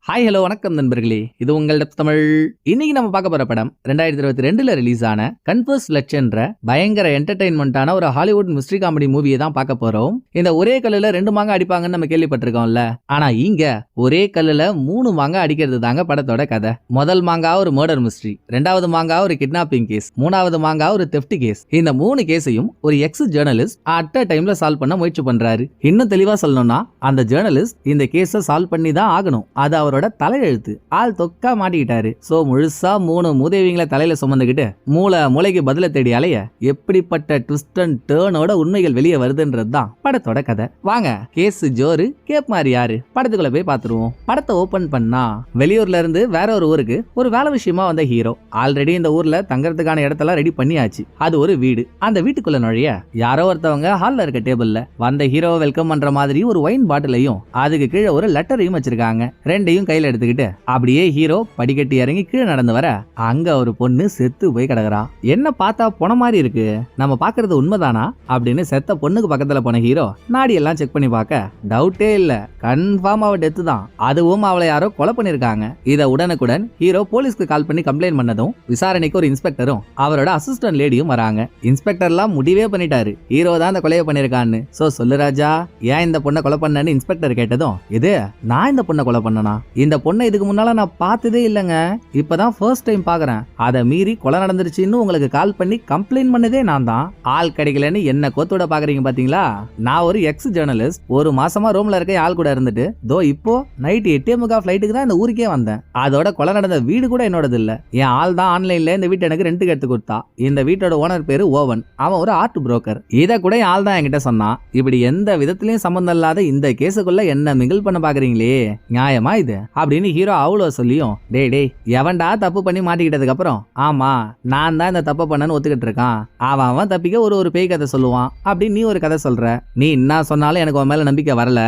Hi hello வணக்கம் நண்பர்களே, இது உங்கள் டெப்த் தமிழ். இன்னைக்கு நம்ம பார்க்க போற படம் 2022ல ரிலீஸ் ஆன கன்ஃபர்ஸ் லட்சன்ற பயங்கர என்டர்டைன்மெண்டான ஒரு ஹாலிவுட் மிஸ்ட்ரி காமெடி மூவியை தான் பார்க்க போறோம். இந்த ஒரே கல்லுல 2 மாங்க அடிப்பாங்கன்னு நம்ம கேள்விப்பட்டிருக்கோம்ல. ஆனா இங்க ஒரே கல்லுல 3 மாங்க அடிக்கிறது தாங்க படத்தோட கதை. முதல் மாங்கா ஒரு மர்டர் மிஸ்ட்ரி, ரெண்டாவது மாங்கா ஒரு கிட்னாப்பிங் கேஸ், மூணாவது மாங்கா ஒரு தெஃப்ட் கேஸ். இந்த 3 கேஸையும் ஒரு எக்ஸ் ஜேர்னலிஸ்ட் அட் அ டைம்ல சால்வ் பண்ண முயற்சி பண்றாரு. இன்னும் தெளிவா சொல்லணும்னா அந்த ஜேர்னலிஸ்ட் இந்த கேஸை சால்வ் பண்ணி தான் ஆகணும். அது அவரோட தலையெழுத்து. ஆள் தொக்கா மாட்டிக்கிட்டாரு. சோ முழுசா 3 மூதேவிங்களை தலையில சுமந்துகிட்டு மூளைக்கு பதில தேடி அலைய எப்படிப்பட்ட ட்விஸ்ட் அண்ட் டர்னோட உண்மைகள் வெளியே வருதுன்றது தான் படத்தோட கதை. வாங்க கேஸ் ஜோரு கேப் மாதிரி யாரு படத்துக்குள்ள போய் பாத்துருவோம். படத்தை ஓபன் பண்ணா வெளியூர்ல இருந்து வேற ஒரு ஊருக்கு ஒரு வேலை விஷயமா வந்த ஹீரோ ஆல்ரெடி இந்த ஊர்ல தங்கறதுக்கான இடத்தெல்லாம் ரெடி பண்ணியாச்சு. அது ஒரு வீடு. அந்த வீட்டுக்குள்ள நுழைய யாரோ ஒருத்தவங்க ஹால்ல இருக்க டேபிள்ல வந்த ஹீரோவை வெல்கம் பண்ற மாதிரி ஒரு ஒயின் பாட்டிலையும் அதுக்கு கீழே ஒரு லெட்டரையும் வச்சிருக்காங்க. ரெண்டையும் கையில எடுத்துக்கிட்டு அப்படியே ஹீரோ படிக்கட்டி இறங்கி கீழே நடந்து வர அங்க ஒரு பொண்ணு செத்து போய் கிடக்குறா. என்ன பார்த்தா போன மாதிரி இருக்கு, நம்ம பாக்குறது உண்மைதானா அப்படின்னு செத்த பொண்ணுக்கு பக்கத்துல போன ஹீரோ நாடி எல்லாம் செக் பண்ணி பார்க்க டவுட்டே இல்ல, கன்ஃபார்ம் அவ டெத்து தான். அதுவும் அவளை யாரோ கொலை பண்ணிருக்காங்க. இத உடனுக்குடன் ஹீரோ போலீஸ்க்கு கால் பண்ணி கம்ப்ளைண்ட் பண்ணதும் விசாரணைக்கு ஒரு இன்ஸ்பெக்டரும் அவரோட அசிஸ்டன்ட் லேடியும் வராங்க. இன்ஸ்பெக்டர்லாம் முடிவே பண்ணிட்டாரு, ஹீரோ தான் அந்த கொலையை பண்ணிருக்கான்னு. சோ சொல்லு ராஜா, ஏன் இந்த பொண்ணை கொலை பண்ணன்னு இன்ஸ்பெக்டர் கேட்டதும், இது நான் இந்த பொண்ணை கொலை பண்ணனா, இந்த பொண்ணை இதுக்கு முன்னால நான் பார்த்ததே இல்லைங்க, இப்பதான் ஃபர்ஸ்ட் டைம் பாக்குறேன். அதை மீறி கொலை நடந்துருச்சுன்னு உங்களுக்கு கால் பண்ணி கம்ப்ளைண்ட் பண்ணதே நான் தான். ஆள் கிடைக்கலன்னு என்ன கோத்தோட பாக்குறீங்க பாத்தீங்களா? நான் ஒரு எக்ஸ் ஜேர்னலிஸ்ட், ஒரு மாசமா ரோம்ல இருக்க ஆள் கூட இருந்துட்டு தோ இப்போ நைட் 8:45 ஃபிளைட்டுக்கு தான் இந்த ஊருக்கே வந்தேன். அதோட கொலை நடந்த வீடு கூட என்னோடது இல்ல. என் ஆள் தான் ஆன்லைன்ல இந்த வீட்டை எனக்கு ரெண்டுக்கு எடுத்து கொடுத்தா. இந்த வீட்டோட ஓனர் பேரு ஓவன், அவன் ஒரு ஆர்ட் புரோக்கர். இத கூட ஆள் தான் என்கிட்ட சொன்னான். இப்படி எந்த விதத்திலயும் சம்பந்தம் இல்லாத இந்த கேஸுக்குள்ள என்ன மிங்கிள் பண்ண பாக்குறீங்களே, நியாயமா இது அப்படின்னு ஹீரோ அவ்வளோ சொல்லியும், டேய் எவன்டா தப்பு பண்ணி மாட்டிக்கிட்டதுக்கு அப்புறம் ஆமா நான் தான் இந்த தப்பு பண்ணன்னு ஒத்துக்கிட்டு இருக்கான், அவன் தப்பிக்க ஒரு பேய் கதை சொல்லுவான் அப்படின்னு நீ ஒரு கதை சொல்ற. நீ என்ன சொன்னாலும் எனக்கு உன் மேல நம்பிக்கை வரல,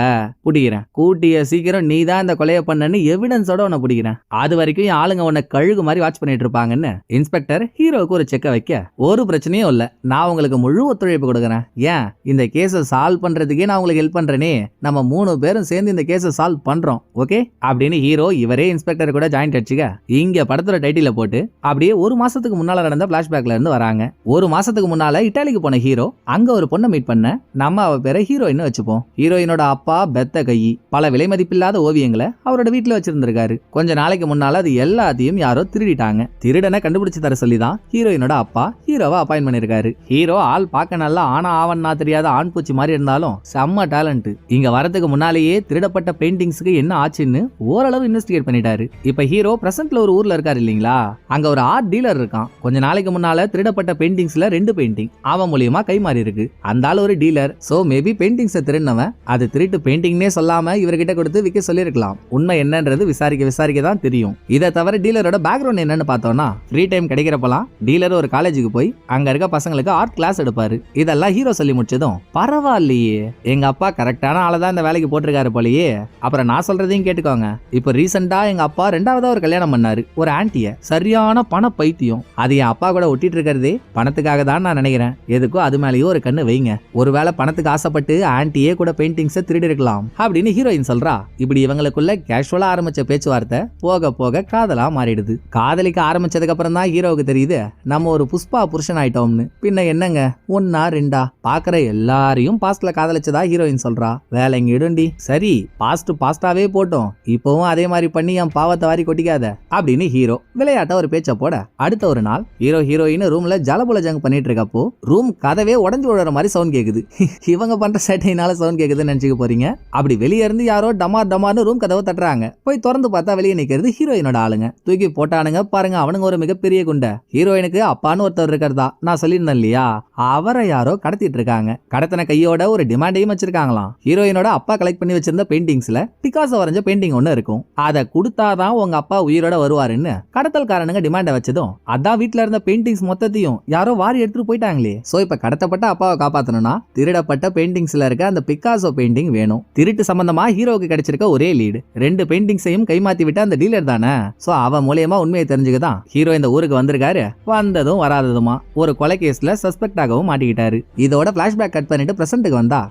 பிடிக்கிறேன். கூட்டிய சீக்கிரம் நீ தான் இந்த கொலையை பண்ணன்னு எவிடன்ஸோட உன்னை பிடிக்கிறேன். அது வரைக்கும் ஆளுங்க உன்னை கழுகு மாதிரி வாட்ச் பண்ணிட்டு இருப்பாங்கன்னு இன்ஸ்பெக்டர் ஹீரோவுக்கு ஒரு செக்க வைக்க, ஒரு பிரச்சனையும் இல்ல, நான் உங்களுக்கு முழு ஒத்துழைப்பு கொடுக்குறேன். ஏன் இந்த கேஸை சால்வ் பண்றதுக்கே நான் உங்களுக்கு ஹெல்ப் பண்றேனே, நம்ம 3 பேரும் சேர்ந்து இந்த கேஸை சால்வ் பண்றோம், ஓகே அப்படின்னு ஹீரோ இவரே இன்ஸ்பெக்டர் கூட ஜாயிண்ட் அடிச்சுக்க இங்க படத்தோட டைட்டில போட்டு அப்படியே ஒரு மாசத்துக்கு முன்னால நடந்த பிளாஷ்பேக்ல இருந்து வராங்க. ஒரு மாசத்துக்கு முன்னால இட்டாலிக்கு போன ஹீரோ அங்க ஒரு பொண்ணை மீட் பண்ண, நம்ம அவ பேரை ஹீரோயின் வச்சுப்போம். ஹீரோயினோட அப்பா பெத்த கை பல விலை மதிப்பில்லாத ஓவியங்களை அவரோட வீட்டுல வச்சிருந்திருக்காரு. கொஞ்ச நாளைக்கு முன்னால அது எல்லாத்தையும் யாரோ திருடிட்டாங்க. திருடனை கண்டுபிடிச்சு தர சொல்லிதான் ஹீரோயினோட அப்பா ஹீரோவை அப்பாயின் பண்ணிருக்காரு. ஹீரோ ஆள் பார்க்க நல்லா ஆனா ஆவன்னா தெரியாத ஆண் பூச்சி மாதிரி இருந்தாலும் செம்ம டேலண்ட். இங்க வரதுக்கு முன்னாலேயே திருடப்பட்ட பெயிண்டிங்ஸ்க்கு என்ன ஆச்சுன்னு ஓரளவு இன்வெஸ்டிகேட் பண்ணிட்டாரு. இப்ப ஹீரோ பிரசன்ட்ல ஒரு ஊர்ல இருக்காரு இல்லீங்களா, அங்க ஒரு ஆர்ட் டீலர் இருக்கான். கொஞ்ச நாளைக்கு முன்னால திருடப்பட்ட பெயிண்டிங்ஸ்ல 2 பெயிண்டிங் அவன் மூலியமா கை மாறி இருக்கு. அந்த ஆள் ஒரு டீலர். சோ மேபி பெயிண்டிங்ஸ் திருடினவன் அது திருட்டு பெயிண்டிங்னே சொல்லாம இவர்கிட்ட கொடுத்து விற்க சொல்லிருக்கலாம். உண்மை என்னன்றது விசாரிக்க தான் தெரியும். இதை தவிர டீலரோட பேக்ரவுண்ட் என்னன்னு பார்த்தோம்னா, ஃப்ரீ டைம் கிடைக்கிறப்பலாம் டீலர் ஒரு காலேஜுக்கு போய் அங்க இருக்க பசங்களுக்கு ஆர்ட் கிளாஸ் எடுப்பாரு. இதெல்லாம் ஹீரோ சொல்லி முடிச்சதும், பரவாயில்லையே எங்க அப்பா கரெக்டான ஆளதான் இந்த வேலைக்கு போட்டிருக்காரு போலயே. அப்புறம் நான் சொல்றதையும் கேட்டுக்கோங்க. இப்ப ரீசெண்டா எங்க அப்பா 2வதா ஒரு கல்யாணம் பண்ணாரு, ஒரு ஆன்ட்டிய. சரியான பண பைத்தியம். அது என் அப்பா கூட ஒட்டிட்டு இருக்கிறதே பணத்துக்காக தான் நான் நினைக்கிறேன். எதுக்கோ அது மேலேயும் ஒரு கண்ணு வைங்க. ஒருவேளை பணத்துக்கு ஆசைப்பட்டு ஆன்ட்டியே கூட பெயிண்டிங்ஸை திருடி இருக்கலாம் அப்படின்னு ஹீரோயின் சொல்றா. இப்படி இவங்களுக்குள்ள கேஷுவலா ஆரம்பிச்ச பேச்சுவார்த்தை போக போக காதலா மாறிடுது. காதலிக்க ஆரம்பிச்சதுக்கு அப்புறம் தான் ஹீரோவுக்கு தெரியுது நம்ம ஒரு புஷ்பா புருஷன் ஆயிட்டோம்னு. பின்ன என்னங்க, 1 2 பாக்குற எல்லாரையும் பாஸ்ட்ல காதலிச்சதா ஹீரோயின் சொல்றா. வேலைங்க இடுண்டி, சரி பாஸ்டாவே போட்டோம், இப்பவும் அதே மாதிரி பண்ணி என் பாவத்தை வாரி கொட்டிக்காத அப்படின்னு ஹீரோ விளையாட்ட ஒரு பேச்ச போட, அடுத்த ஒரு நாள் ஹீரோ ஹீரோயின் ரூம்ல ஜலபுல ஜங் பண்ணிட்டு இருக்கப்போ ரூம் கதவே உடஞ்சு விழுற மாதிரி சவுண்ட் கேக்குது. இவங்க பண்ற சேட்டையினால சவுண்ட் கேக்குதுன்னு நினைச்சுக்க போறீங்க. அப்படி வெளியே இருந்து யாரோ டமார்னு ரூம் கதவை தட்டுறாங்க. போய் திறந்து பார்த்தா வெளியே நிக்கிறது ஹீரோயினோட ஆளுங்க. தூக்கி போட்டானுங்க பாருங்க, அவனுங்க ஒரு மிகப்பெரிய குண்டை. ஹீரோயினுக்கு அப்பான்னு ஒருத்தர் இருக்கிறதா நான் சொல்லியிருந்தேன் இல்லையா, அவரை யாரோ கடத்திட்டு இருக்காங்க. கடத்தின கையோட ஒரு டிமாண்டையும் வச்சிருக்காங்களாம். ஹீரோயினோட அப்பா கலெக்ட் பண்ணி வச்சிருந்த பெயிண்டிங்ஸ்ல பிகாசோ வரைஞ்ச பெயிண்டிங் ஒண்ணு இருக்கும். அதை கொடுத்தாதான் உங்க அப்பா உயிரோட வருவாருன்னு கடத்தல்காரனுங்க டிமாண்ட வச்சதும், அதான் வீட்டுல இருந்த பெயிண்டிங்ஸ் மொத்தத்தையும் யாரோ வாரி எடுத்துட்டு போயிட்டாங்களே. சோ இப்ப கடத்தப்பட்ட அப்பாவை காப்பாத்தணும்னா திருடப்பட்ட பெயிண்டிங்ஸ்ல இருக்க அந்த பிகாசோ பெயிண்டிங் வேணும். திருட்டு சம்பந்தமா ஹீரோவுக்கு கிடைச்சிருக்க ஒரே லீடு 2 பெயிண்டிங்ஸையும் கைமாத்தி விட்ட அந்த டீலர் தானே. சோ அவன் மூலியமா உண்மையை தெரிஞ்சுக்கதான் ஹீரோ இந்த ஊருக்கு வந்திருக்காரு. வந்ததும் வராததுமா ஒரு கொலை கேஸ்ல சஸ்பெக்ட் ஆகவும் மாட்டிக்கிட்டாரு. இதோட பிளாஷ்பேக் கட் பண்ணிட்டு பிரசன்ட்டுக்கு வந்தா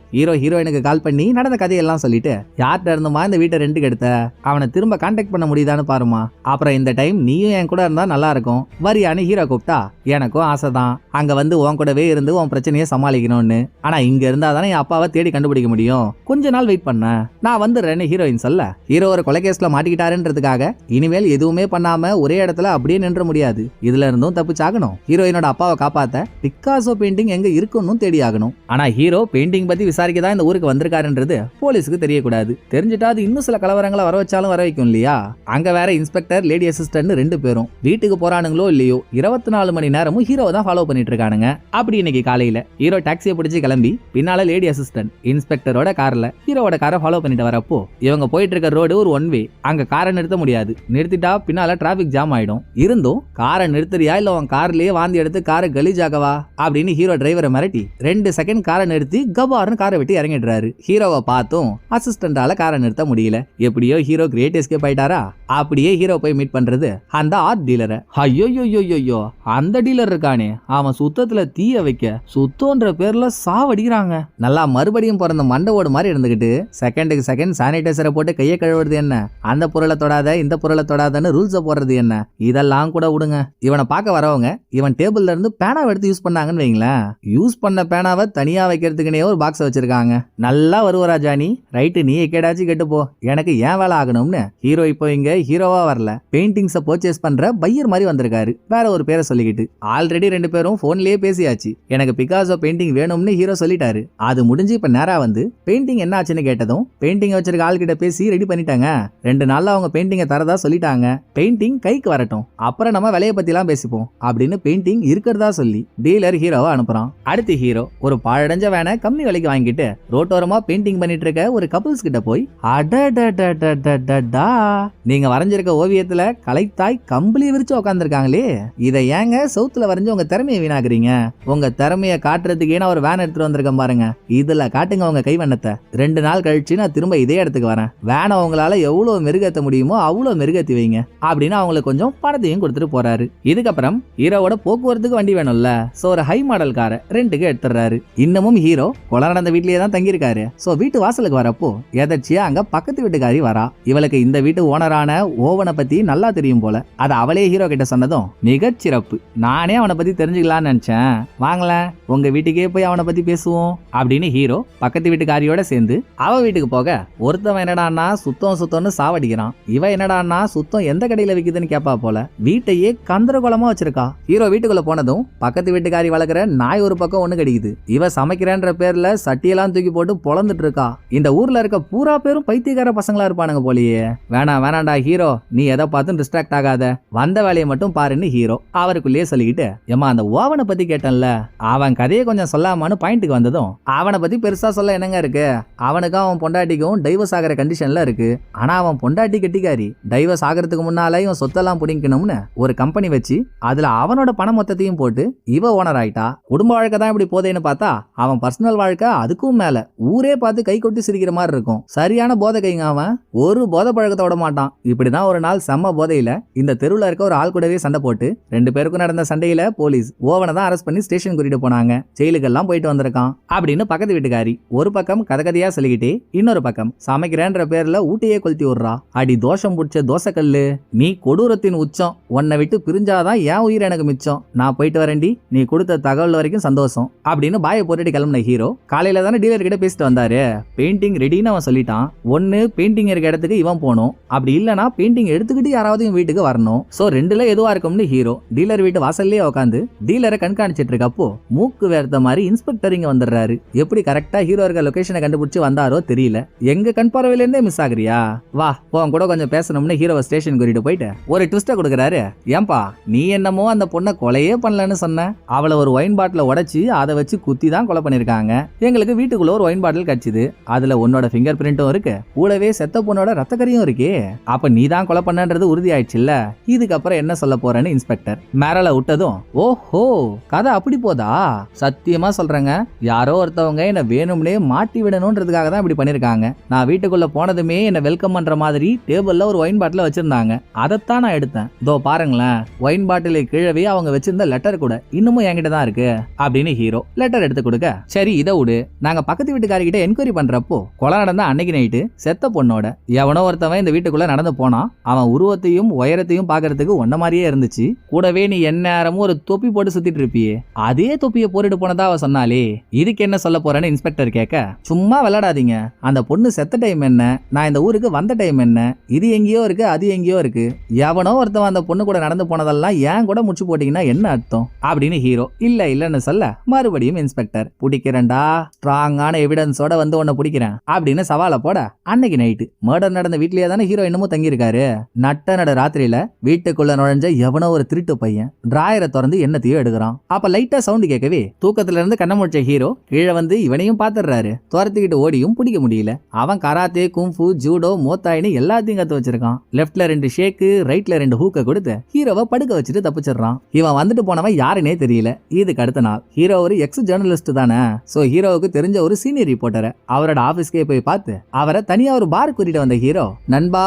ஹீரோயினுக்கு கால் பண்ணி நடந்த கதையெல்லாம் சொல்லிட்டு, யார்கிட்ட இருந்துமா இந்த வீட்டை ரெண்டுக்கு எடுத்த, அவனை திரும்ப கான்டாக்ட் பண்ண முடியுதான்னு பாருமா. அப்புறம் இந்த டைம் நீயும் என் கூட இருந்தா நல்லா இருக்கும் வரியான்னு ஹீரோ கூப்பிட்டா எனக்கும் ஆசைதான் அங்க வந்து உன் கூடவே இருந்து உன் பிரச்சனையை சமாளிக்கணும்னு. ஆனா இங்க இருந்தா தானே என் அப்பாவை தேடி கண்டுபிடிக்க முடியும். கொஞ்ச நாள் வெயிட் பண்ண நான் வந்துடுறேன்னு ஹீரோயின் சொல்ல ஹீரோ ஒரு கொலைகேஸ்ல மாட்டிக்கிட்டாருன்றதுக்காக இனிமேல் எதுவுமே பண்ணாம ஒரே இடத்துல அப்படியே நின்ற முடியாது. இதுல இருந்தும் தப்பிச்சாகணும். ஹீரோயினோட அப்பாவை காப்பாத்த பிக்காசோ பெயிண்டிங் எங்க இருக்குன்னு தேடி ஆகணும். ஆனா ஹீரோ பெயிண்டிங் பத்தி விசாரிக்கதான் இந்த ஊருக்கு வந்திருக்காருன்றது போலீஸுக்கு தெரியக்கூடாது. தெரிஞ்சுட்டா அது இன்னும் சில கலவரங்களை வர வச்சாலும் வர வைக்கும் இல்லையா. அங்க வேற இன்ஸ்பெக்டர் லேடி அசிஸ்டன்ட் 2 பேரும் வீட்டுக்கு போறானுங்களோ இல்லையோ 24 மணி நேரமும் ஹீரோவை தான் ஃபாலோ பண்ணிட்டு இருக்கானுங்க. அப்படி இன்னைக்கு காலையில ஹீரோ டாக்ஸியை பிடிச்சி கிளம்பி பின்னால லேடி அசிஸ்டன்ட் இன்ஸ்பெக்டரோட கார்ல ஹீரோவோட காரை ஃபாலோ பண்ணிட்டு வரப்போ இவங்க போயிட்டு இருக்க ரோடு ஒரு ஒன் வே. அங்க காரை நிறுத்த முடியாது. நிறுத்திட்டா பின்னால டிராபிக் ஜாம் ஆயிடும். இருந்தும் காரை நிறுத்துறியா இல்ல உன் கார்லயே வாந்தி எடுத்து காரை கலீஜாகவா அப்படின்னு ஹீரோ டிரைவரை மிரட்டி 2 செகண்ட் காரை நிறுத்தி கபார்னு காரை விட்டு இறங்கிடுறாரு. ஹீரோவை பார்த்தும் அசிஸ்டண்டால காரை நிறுத்த முடியல. எப்படியோ ஹீரோ கிரேட் எஸ்கேப் ஆயிட்டாரா. அப்படியே ஹீரோ போய் மீட் பண்றது அந்த ஆர்ட் டீலரை. ஐயோ அந்த டீலர் இருக்கானே அவன் சுத்தத்துல தீய வைக்க சுத்தம்ன்ற பேர்ல சாவடிக்கிறாங்க. நல்லா மறுபடியும் பிறந்த மண்டவோடு மாதிரி இருந்துகிட்டு செகண்டுக்கு செகண்ட் சானிடைசரை போட்டு கையை கழுவுறது என்ன, அந்த பொருளை தொடாத இந்த பொருளை தொடாதன்னு ரூல்ஸை போடுறது என்ன, இதெல்லாம் கூட விடுங்க. இவனை பார்க்க வரவங்க இவன் டேபிள்ல இருந்து பேனாவை எடுத்து யூஸ் பண்ணாங்கன்னு வைங்களேன். யூஸ் பண்ண பேனாவை தனியா வைக்கிறதுக்குனே ஒரு பாக்ஸ் வச்சிருக்காங்க. நல்லா வருவரா ஜானி, ரைட்டு நீ கேட்டாச்சும் கேட்டு போ, எனக்கு ஏன் வேலை ஆகணும்னு. ஹீரோ இப்போ இங்க ஹீரோவா வரல, பெயிண்டிங்ஸை பர்ச்சேஸ் பண்ற பையர் மாதிரி வந்திருக்காரு வேற ஒரு பேரை சொல்லிக்கிட்டு. ஆல்ரெடி 2 பேரும் போன்லயே பேசியாச்சு. எனக்கு பிகாசோ பெயிண்டிங் வேணும்னு ஹீரோ சொல்லிட்டாரு. அது முடிஞ்சு இப்ப நேரா வந்து பெயிண்டிங் என்ன ஆச்சுன்னு கேட்டதும் பெயிண்டிங் வச்சிருக்க ஆள்கிட்ட பேசி ரெடி பண்ணிட்டாங்க. 2 நாள்ல அவங்க பெயிண்டிங்கை தரதா சொல்லிட்டாங்க. பெயிண்டிங் கைக்கு வரட்டும், அப்புறம் நம்ம விலையை பத்தி எல்லாம் பேசிப்போம் அப்படின்னு பெயிண்டிங் இருக்கிறதா சொல்லி டீலர் ஹீரோவை அனுப்புறான். அடுத்து ஹீரோ ஒரு பாழடைஞ்ச வேனை கம்மி விலைக்கு வாங்கிட்டு ரோட்டோரமா பெயிண்டிங் பண்ணிட்டு இருக்க ஒரு கப்பிள்ஸ் கிட்ட போய் அடடடடடடடா, நீங்க வரைஞ்சிருக்க ஓவியத்துல கலைத்தாய் கம்பளி விரிச்சு உட்காந்துருக்காங்களே, இதை ஏங்க சவுத்துல வரைஞ்சு உங்க திறமையை வீணாக்குறீங்க. உங்க திறமையை காட்டுறதுக்கே நான் ஒரு வேன் எடுத்துட்டு வந்திருக்கேன் பாருங்க, இதுல காட்டுங்க உங்க கைவண்ணத்தை. 2 நாள் கழிச்சு நான் திரும்ப இதே இடத்துக்கு வரேன். வேனை உங்களால எவ்வளவு மெருகேற்ற முடியுமோ அவ்வளவு மெருகேற்றி வைங்க அப்படின்னு அவங்களுக்கு கொஞ்சம் பணத்தையும் கொடுத்துட்டு போறாரு. இதுக்கப்புறம் ஹீரோவோட போக்குவரத்துக்கு வண்டி வேணும்ல, சோ ஒரு ஹை மாடல் காரை ரெண்டுக்கு எடுத்துறாரு. இன்னமும் ஹீரோ கொலை நடந்த வீட்லயே தான் தங்கியிருக்காரு. சோ வீட்டு வாசலுக்கு வரப்போ எதர்ச்சியா அங்க பக்கத்து வீட்டுக்காரி வரா. இவளுக்கு இந்த வீட்டு ஓனரான ஓவனை பத்தி நல்லா தெரியும் போல. அது அவளே ஹீரோ கிட்ட சொன்னதும் மிகச்சிறப்பு, நானே அவனை பத்தி தெரிஞ்சுக்கலாம்னு நினைச்சேன், வாங்கல உங்க வீட்டுக்கே போய் அவனை பத்தி பேசுவோம் அப்படின்னு ஹீரோ பக்கத்து வீட்டுக்காரியோட சேர்ந்து அவ வீட்டுக்கு போக ஒருத்தவன் என்னடான்னா சுத்தம்னு சாவடிக்கிறான். இவ என்னடான்னா சுத்தம் எந்த கடையில விக்குதுன்னு கேப்பா போல. வீட்டையே கந்தரகோலமா வச்சிருக்கா. ஹீரோ வீட்டுக்குள்ள போனதும் பக்கத்து வீட்டுக்காரி வளர்க்குற நாய் ஒரு பக்கம் ஒண்ணு கடிக்குது. இவ சமைக்கிறேன்ற பேர்ல சட்டியெல்லாம் தூக்கி போட்டு பொழந்துட்டு இருக்கா. இந்த ஊர்ல இருக்க பூரா பேரும் பைத்தியக்கார பசங்களா இருப்பானுங்க போலயே. வேணாண்டா ஹீரோ, நீ எதை பார்த்தும் டிஸ்ட்ராக்ட் ஆகாத, வந்த வேலையை மட்டும் பாருன்னு ஹீரோ அவருக்குள்ளேயே சொல்லிக்கிட்டு, ஏமா அந்த ஓவனை பத்தி கேட்டேன்ல, அவன் கதையை கொஞ்சம் சொல்லாமான்னு பாயிண்ட்டுக்கு வந்ததும், அவனை பத்தி பெருசா சொல்ல என்னங்க இருக்கு, அவனுக்கும் அவன் பொண்டாட்டிக்கும் டைவர்ஸ் ஆகிற கண்டிஷன்ல இருக்கு. ஆனா அவன் பொண்டாட்டி கெட்டிக்காரி, டைவர்ஸ் ஆகிறதுக்கு முன்னால இவன் சொத்தெல்லாம் பிடிக்கணும்னு ஒரு கம்பெனி வச்சு அதுல அவனோட பணம் மொத்தத்தையும் போட்டு இவ ஓனர் ஆயிட்டா. குடும்ப வாழ்க்கை தான் இப்படி போதேன்னு பார்த்தா அவன் பர்சனல் வாழ்க்கை அதுக்கும் மேல ஊரே பார்த்து கை கொட்டி சிரிக்கிற மாதிரி இருக்கும். சரியான போதை கைங்க. அவன் ஒரு போதை பழக்கத்தை விட மாட்டான். இப்படிதான் ஒரு நாள் செம்ம போதையில இந்த தெருவுல இருக்க ஒரு ஆள் கூடவே சண்டை போட்டு 2 பேருக்கும் நடந்த சண்டையில போலீஸ் ஓவனை தான் அரெஸ்ட் பண்ணி ஸ்டேஷன் கூட்டிட்டு போனாங்க. ஜெயிலுக்கெல்லாம் போயிட்டு வந்திருக்கான் அப்படின்னு பக்கத்து வீட்டுக்காரி ஒரு பக்கம் கதையா சொல்லிக்கிட்டே இன்னொரு பக்கம் சமைக்கிறேன்ற பேர்ல ஊட்டையே கொளுத்தி விடுறா. அடி தோஷம் பிடிச்ச தோசைக்கல்லு, நீ கொடூரத்தின் உச்சம், உன்னை விட்டு பிரிஞ்சாதான் என் உயிர் எனக்கு மிச்சம், நான் போயிட்டு வரேன்டி, நீ கொடுத்த தகவல் வரைக்கும் சந்தோஷம் அப்படின்னு பாயை போட்டுட்டு கிளம்பின ஹீரோ காலையில தானே டீலர் கிட்ட பேசிட்டு வந்தாரு. பெயிண்டிங் ரெடின்னு அவன் சொல்லிட்டான். ஒன்னு பெயிண்டிங் இருக்க இடத்துக்கு இவன் போகணும், அப்படி இல்லனா பெயிண்டிங் எடுத்துக்கிட்டு யாராவது வீட்டுக்கு வரணும். சோ 2ல எதுவா இருக்கும்னு ஹீரோ டீலர் வீட்டு வாசல்லே உட்காந்து டீலரை கண்காணிச்சிட்டு இருக்கப்போ மூக்கு வேர்த்த மாதிரி இன்ஸ்பெக்டர் இங்க வந்துடுறாரு. எப்படி கரெக்டா ஹீரோ இருக்க லொகேஷனை கண்டுபிடிச்சு வந்தாரோ தெரியல. எங்க கண் பார்வையில இருந்தே மிஸ் ஆகுறியா, வா போன் கூட கொஞ்சம் பேசணும்னு ஹீரோவை ஸ்டேஷன் கூட்டிட்டு போயிட்டு ஒரு ட்விஸ்ட கொடுக்குறாரு. ஏன்பா நீ என்னமோ அந்த பொண்ணை கொலையே பண்ணலன்னு சொன்ன, அவளை ஒரு ஒயின் பாட்டில உடைச்சு அதை வச்சு குத்தி தான் கொலை பண்ணிருக்காங்க. எங்களுக்கு வீட்டுக்குள்ள ஒரு ஒயின் பாட்டில் கிடைச்சது, அதுல உன்னோட ஃபிங்கர் பிரிண்ட்டும் இருக்கு, கூடவே செத்த பொண்ணோட ரத்தக்கரியும் இருக்கே, அப்ப நீ தான் கொலை பண்ணன்றது உறுதி ஆயிடுச்சுல்ல, இதுக்கப்புறம் என்ன சொல்ல போறேன்னு இன்ஸ்பெக்டர் மேரல விட்டதும், ஓஹோ கதை அப்படி போதா, சத்தியமா சொல்றேங்க, யாரோ ஒருத்தவங்க என்ன வேணும்னே மாட்டி விடணும்ன்றதுக்காக தான் இப்படி பண்ணிருக்காங்க. நான் வீட்டுக்குள்ள போனதுமே என்ன வெல்கம் பண்ற மாதிரி டேபிள்ல ஒரு ஒயின் பாட்டில வச்சிருந்தாங்க, அதைத்தான் நான் எடுத்தேன். இதோ பாருங்களேன், ஒயின் பாட்டில கீழவே அவங்க வச்சிருந்த லெட்டர் கூட இன்னமும் என்கிட்ட தான் இருக்கு அப்படின்னு ஹீரோ லெட்டர் எடுத்து கொடுக்க, சரி இதை விடு, நாங்க பக்கத்து வீட்டுக்காரர்கிட்ட என்கொயரி பண்றப்போ கொலை நடந்த அன்னைக்கு நைட்டு செத்த பொண்ணோட எவனோ ஒருத்தவன் இந்த வீட்டுக்குள்ள நடந்து போனான். அவன் உருவத்தையும் உயரத்தையும் பாக்குறதுக்கு ஒன்ன மாதிரியே இருந்துச்சு. கூடவே நீ எந்நேரமும் ஒரு தொப்பி போட்டு சுத்திட்டு இருப்பியே, அதே தொப்பியை போட்டுட்டு போனதா அவ சொன்னாலே. இதுக்கு என்ன சொல்ல போறேன்னு இன்ஸ்பெக்டர் கேட்க, சும்மா விளையாடாதீங்க, அந்த பொண்ணு செத்த டைம் என்ன, நான் இந்த ஊருக்கு வந்த டைம் என்ன, இது எங்கேயோ இருக்கு அது எங்கேயோ இருக்கு, எவனோ ஒருத்தவன் அந்த பொண்ணு கூட நடந்து போனதெல்லாம் ஏன் கூட முடிச்சு போட்டீங்கன்னா என்ன அர்த்தம் அப்படின்னு ஹீரோ இல்லன்னு சொல்ல, மறுபடியும் இன்ஸ்பெக்டர் பிடிக்கிறேன்டா, ஸ்ட்ராங்கான எவிடன்ஸோட வந்து உன்னை பிடிக்கிறேன் அப்படின்னு சவாலை போட, அன்னைக்கு நைட்டு மர்டர் நடந்த வீட்லயே தானே ஹீரோ இன்னமும் தங்கி இருக்காரு. நட ராத்திரியில வீட்டுக்குள்ள நுழைஞ்ச எவனோ ஒரு திருட்டு பையன் டிராயரை திறந்து என்னத்தையோ எடுக்கிறான். அப்ப லைட்டா சவுண்ட் கேட்கவே தூக்கத்துல இருந்து கண்ண முடிச்ச ஹீரோ கீழே வந்து இவனையும் பாத்துறாரு. துரத்திக்கிட்டு ஓடியும் பிடிக்க முடியல. அவன் கராத்தே, கும்ஃபு, ஜூடோ, மோத்தாயின்னு எல்லாத்தையும் கத்து வச்சிருக்கான். லெப்ட்ல 2 ஷேக்கு, ரைட்ல 2 ஹூக்க கொடுத்து ஹீரோவை படுக்க வச்சுட்டு தப்பிச்சிடறான். இவன் வந்துட்டு போனவன் யாருன்னே தெரியல. இதுக்கு அடுத்த நாள் ஹீரோ ஒரு எக்ஸ் ஜேர்னலிஸ்ட் தானே, சோ ஹீரோவுக்கு தெரிஞ்ச ஒரு சீனியர் ரிப்போர்ட்டரை அவரோட ஆபீஸ்க்கே போய் பார்த்து அவரை தனியா ஒரு பார் கூட்டிட்டு வந்த ஹீரோ, நண்பா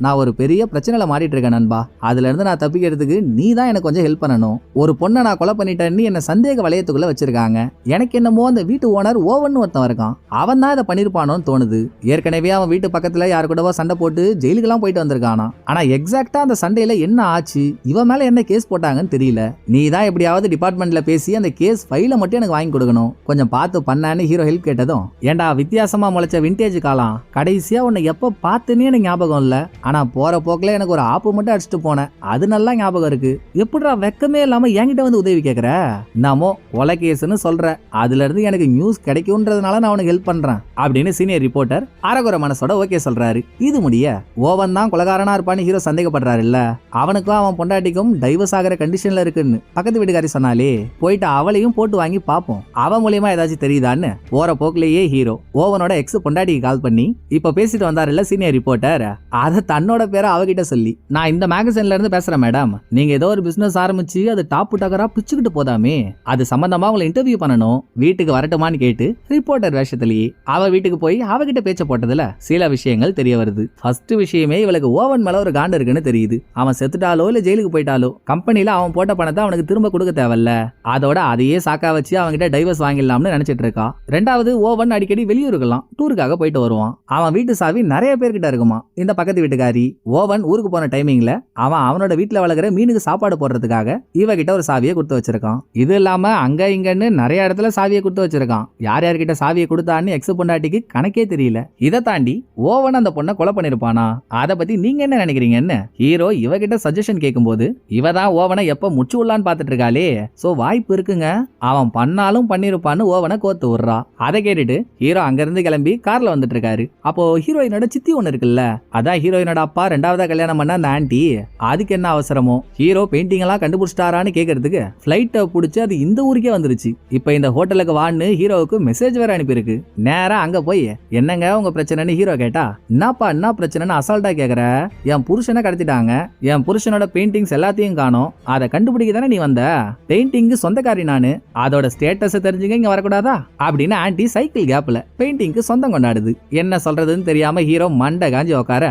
நான் ஒரு பெரிய பிரச்சனையில மாட்டிட்டு இருக்கேன் நண்பா, அதுல இருந்து நான் தப்பிக்கிறதுக்கு நீ தான் எனக்கு கொஞ்சம் ஹெல்ப் பண்ணணும். ஒரு பொண்ணை நான் கொலை பண்ணிட்டேன்னு என்ன சந்தேக வளையத்துக்குள்ள வச்சிருக்காங்க. எனக்கு என்னமோ அந்த வீட்டு ஓனர் ஓவன் ஒருத்தன் இருக்கான், அவன் தான் இதை பண்ணிருப்பானோன்னு தோணுது. ஏற்கனவே அவன் வீட்டு பக்கத்துல யாரு கூடவோ சண்டை போட்டு ஜெயிலுக்கெல்லாம் போயிட்டு வந்திருக்கானா. ஆனா எக்ஸாக்டா அந்த சண்டையில என்ன ஆச்சு, இவன் மேல என்ன கேஸ் போட்டாங்கன்னு தெரியல. நீ தான் எப்படியாவது டிபார்ட்மெண்ட்ல பேசி அந்த கேஸ் ஃபைல மட்டும் எனக்கு வாங்கி கொடுக்கணும், கொஞ்சம் பார்த்து பண்ணான்னு ஹீரோ ஹெல்ப் கேட்டதும், ஏண்டா வித்தியாசமா முளைச்ச விண்டேஜ் காலம், கடைசியா உன்னை எப்ப பார்த்துன்னு எனக்கு ஞாபகம் இல்ல, ஆனா போற போக்குல எனக்கு ஒரு ஆப்பு மட்டும் அடிச்சுட்டு போனேன், அது நல்லா ஞாபகம் இருக்கு. எப்படிடா வெக்கமே இல்லாம என்கிட்ட வந்து உதவி கேக்குற, நாமோ கொலை கேஸ்ன்னு சொல்ற, அதுல இருந்து எனக்கு நியூஸ் கிடைக்கும்ன்றதுனால நான் உனக்கு ஹெல்ப் பண்றேன் அப்படின்னு சீனியர் ரிப்போர்ட்டர் அரகுர மனசோட ஓகே சொல்றாரு. இது முடிய ஓவன் தான் கொலைகாரனா இருப்பான்னு ஹீரோ சந்தேகப்படுறாரு இல்ல, அவனுக்கும் அவன் பொண்டாட்டிக்கும் டைவர்ஸ் ஆகிற கண்டிஷன்ல இருக்குன்னு பக்கத்து வீட்டுக்காரி சொன்னாலே, போயிட்டு அவளையும் போட்டு வாங்கி பாப்போம், அவன் மூலியமா ஏதாச்சும் தெரியுதான்னு போற போக்குலயே ஹீரோ ஓவனோட எக்ஸ் பொண்டாட்டிக்கு கால் பண்ணி இப்ப பேசிட்டு வந்தாருல்ல சீனியர் ரிப்போர்ட்டர், அத தன்னோட பேரை அவகிட்ட சொல்லி, நான் இந்த மேகசின்ல இருந்து பேசுறேன் மேடம், நீங்க ஏதோ ஒரு பிசினஸ் ஆரம்பிச்சு அது டாப் டக்கரா பிச்சுக்கிட்டு போதாமே, அது சம்பந்தமா உங்களை இன்டர்வியூ பண்ணணும், வீட்டுக்கு வரட்டுமான்னு கேட்டு ரிப்போர்ட்டர் வேஷத்திலேயே அவ வீட்டுக்கு போய் அவகிட்ட பேச்ச போட்டதுல சில விஷயங்கள் தெரிய வருது. ஃபர்ஸ்ட் விஷயமே இவளுக்கு ஓவன் மேல ஒரு காண்டு இருக்குன்னு தெரியுது. அவன் செத்துட்டாலோ இல்ல ஜெயிலுக்கு போயிட்டாலோ கம்பெனில அவன் போட்ட பணத்தை அவனுக்கு திரும்ப கொடுக்க தேவையில்ல, அதோட அதையே சாக்கா வச்சு அவன்கிட்ட டைவர்ஸ் வாங்கிடலாம்னு நினைச்சிட்டு இருக்கா. ரெண்டாவது, ஓவன் அடிக்கடி வெளியூருக்கெல்லாம் டூருக்காக போயிட்டு வருவான். அவன் வீட்டு சாவி நிறைய பேர்கிட்ட இருக்குமா. இந்த பக்கத்து வீட்டுக்காரி ஓவன் ஊருக்கு போன டைமிங்ல அவனோட வீட்டுல வளர்க்குற மீனுக்கு சாப்பாடு போடுறதுக்காக இவகிட்ட ஒரு சாவியை கொடுத்து வச்சிருக்கான். இது இல்லாம அங்க இங்கன்னு நிறைய இடத்துல சாவியை கொடுத்து வச்சிருக்கான். யார் யார்கிட்ட சாவியை கொடுத்தான்னு எக்ஸ் பொண்டாட்டிக்கு கணக்கே தெரியல. இதை தாண்டி ஓவன் அந்த பொண்ணை கொலை பண்ணிருப்பானா, அதை பத்தி நீங்க என்ன நினைக்கிறீங்கன்னு ஹீரோ இவகிட்ட சஜஷன் கேட்கும்போது, இவதான் ஓவனை எப்ப முச்சு உள்ளான்னு பாத்துட்டு இருக்காளே, சோ வாய்ப்பு இருக்குங்க, அவன் பண்ணாலும் பண்ணிருப்பான்னு ஓவனை கோத்து விடுறா. அதை கேட்டுட்டு ஹீரோ அங்க இருந்து கிளம்பி கார்ல வந்துட்டு இருக்காரு. அப்போ ஹீரோயினோட சித்தி ஒண்ணு இருக்குல்ல, அதான் ஹீரோயினோட அப்பா ரெண்டாவதா கல்யாணம் பண்ண அந்த ஆன்டி, அதுக்கு என்ன அவசரமோ ஹீரோ பெயிண்டிங் எல்லாம் கண்டுபிடிச்சிட்டாரான்னு கேட்கறதுக்கு பிளைட்டை பிடிச்சி அது இந்த ஊருக்கே வந்துருச்சு. இப்ப இந்த ஹோட்டலுக்கு வான்னு ஹீரோவுக்கு மெசேஜ் வேற அனுப்பியிருக்கு. நேரா அங்க போய் என்னங்க உங்க பிரச்சனைன்னு ஹீரோ கேட்டா, என்னப்பா என்ன பிரச்சனைன்னு அசால்ட்டா கேக்குற, என் புருஷனை கடத்திட்டாங்க, என் புருஷனோட பெயிண்டிங்ஸ் எல்லாத்தையும் காணோம், அதை கண்டுபிடிக்க தானே நீ வந்த, பெயிண்டிங் சொந்தக்காரி நானு, அதோட ஸ்டேட்டஸ் தெரிஞ்சுங்க இங்க வரக்கூடாதா அப்படின்னு ஆன்டி சைக்கிள் கேப்ல பெயிண்டிங்க்கு சொந்தம் கொண்டாடுது. என்ன சொல்றதுன்னு தெரியாம ஹீரோ மண்டை காஞ்சி உக்கார,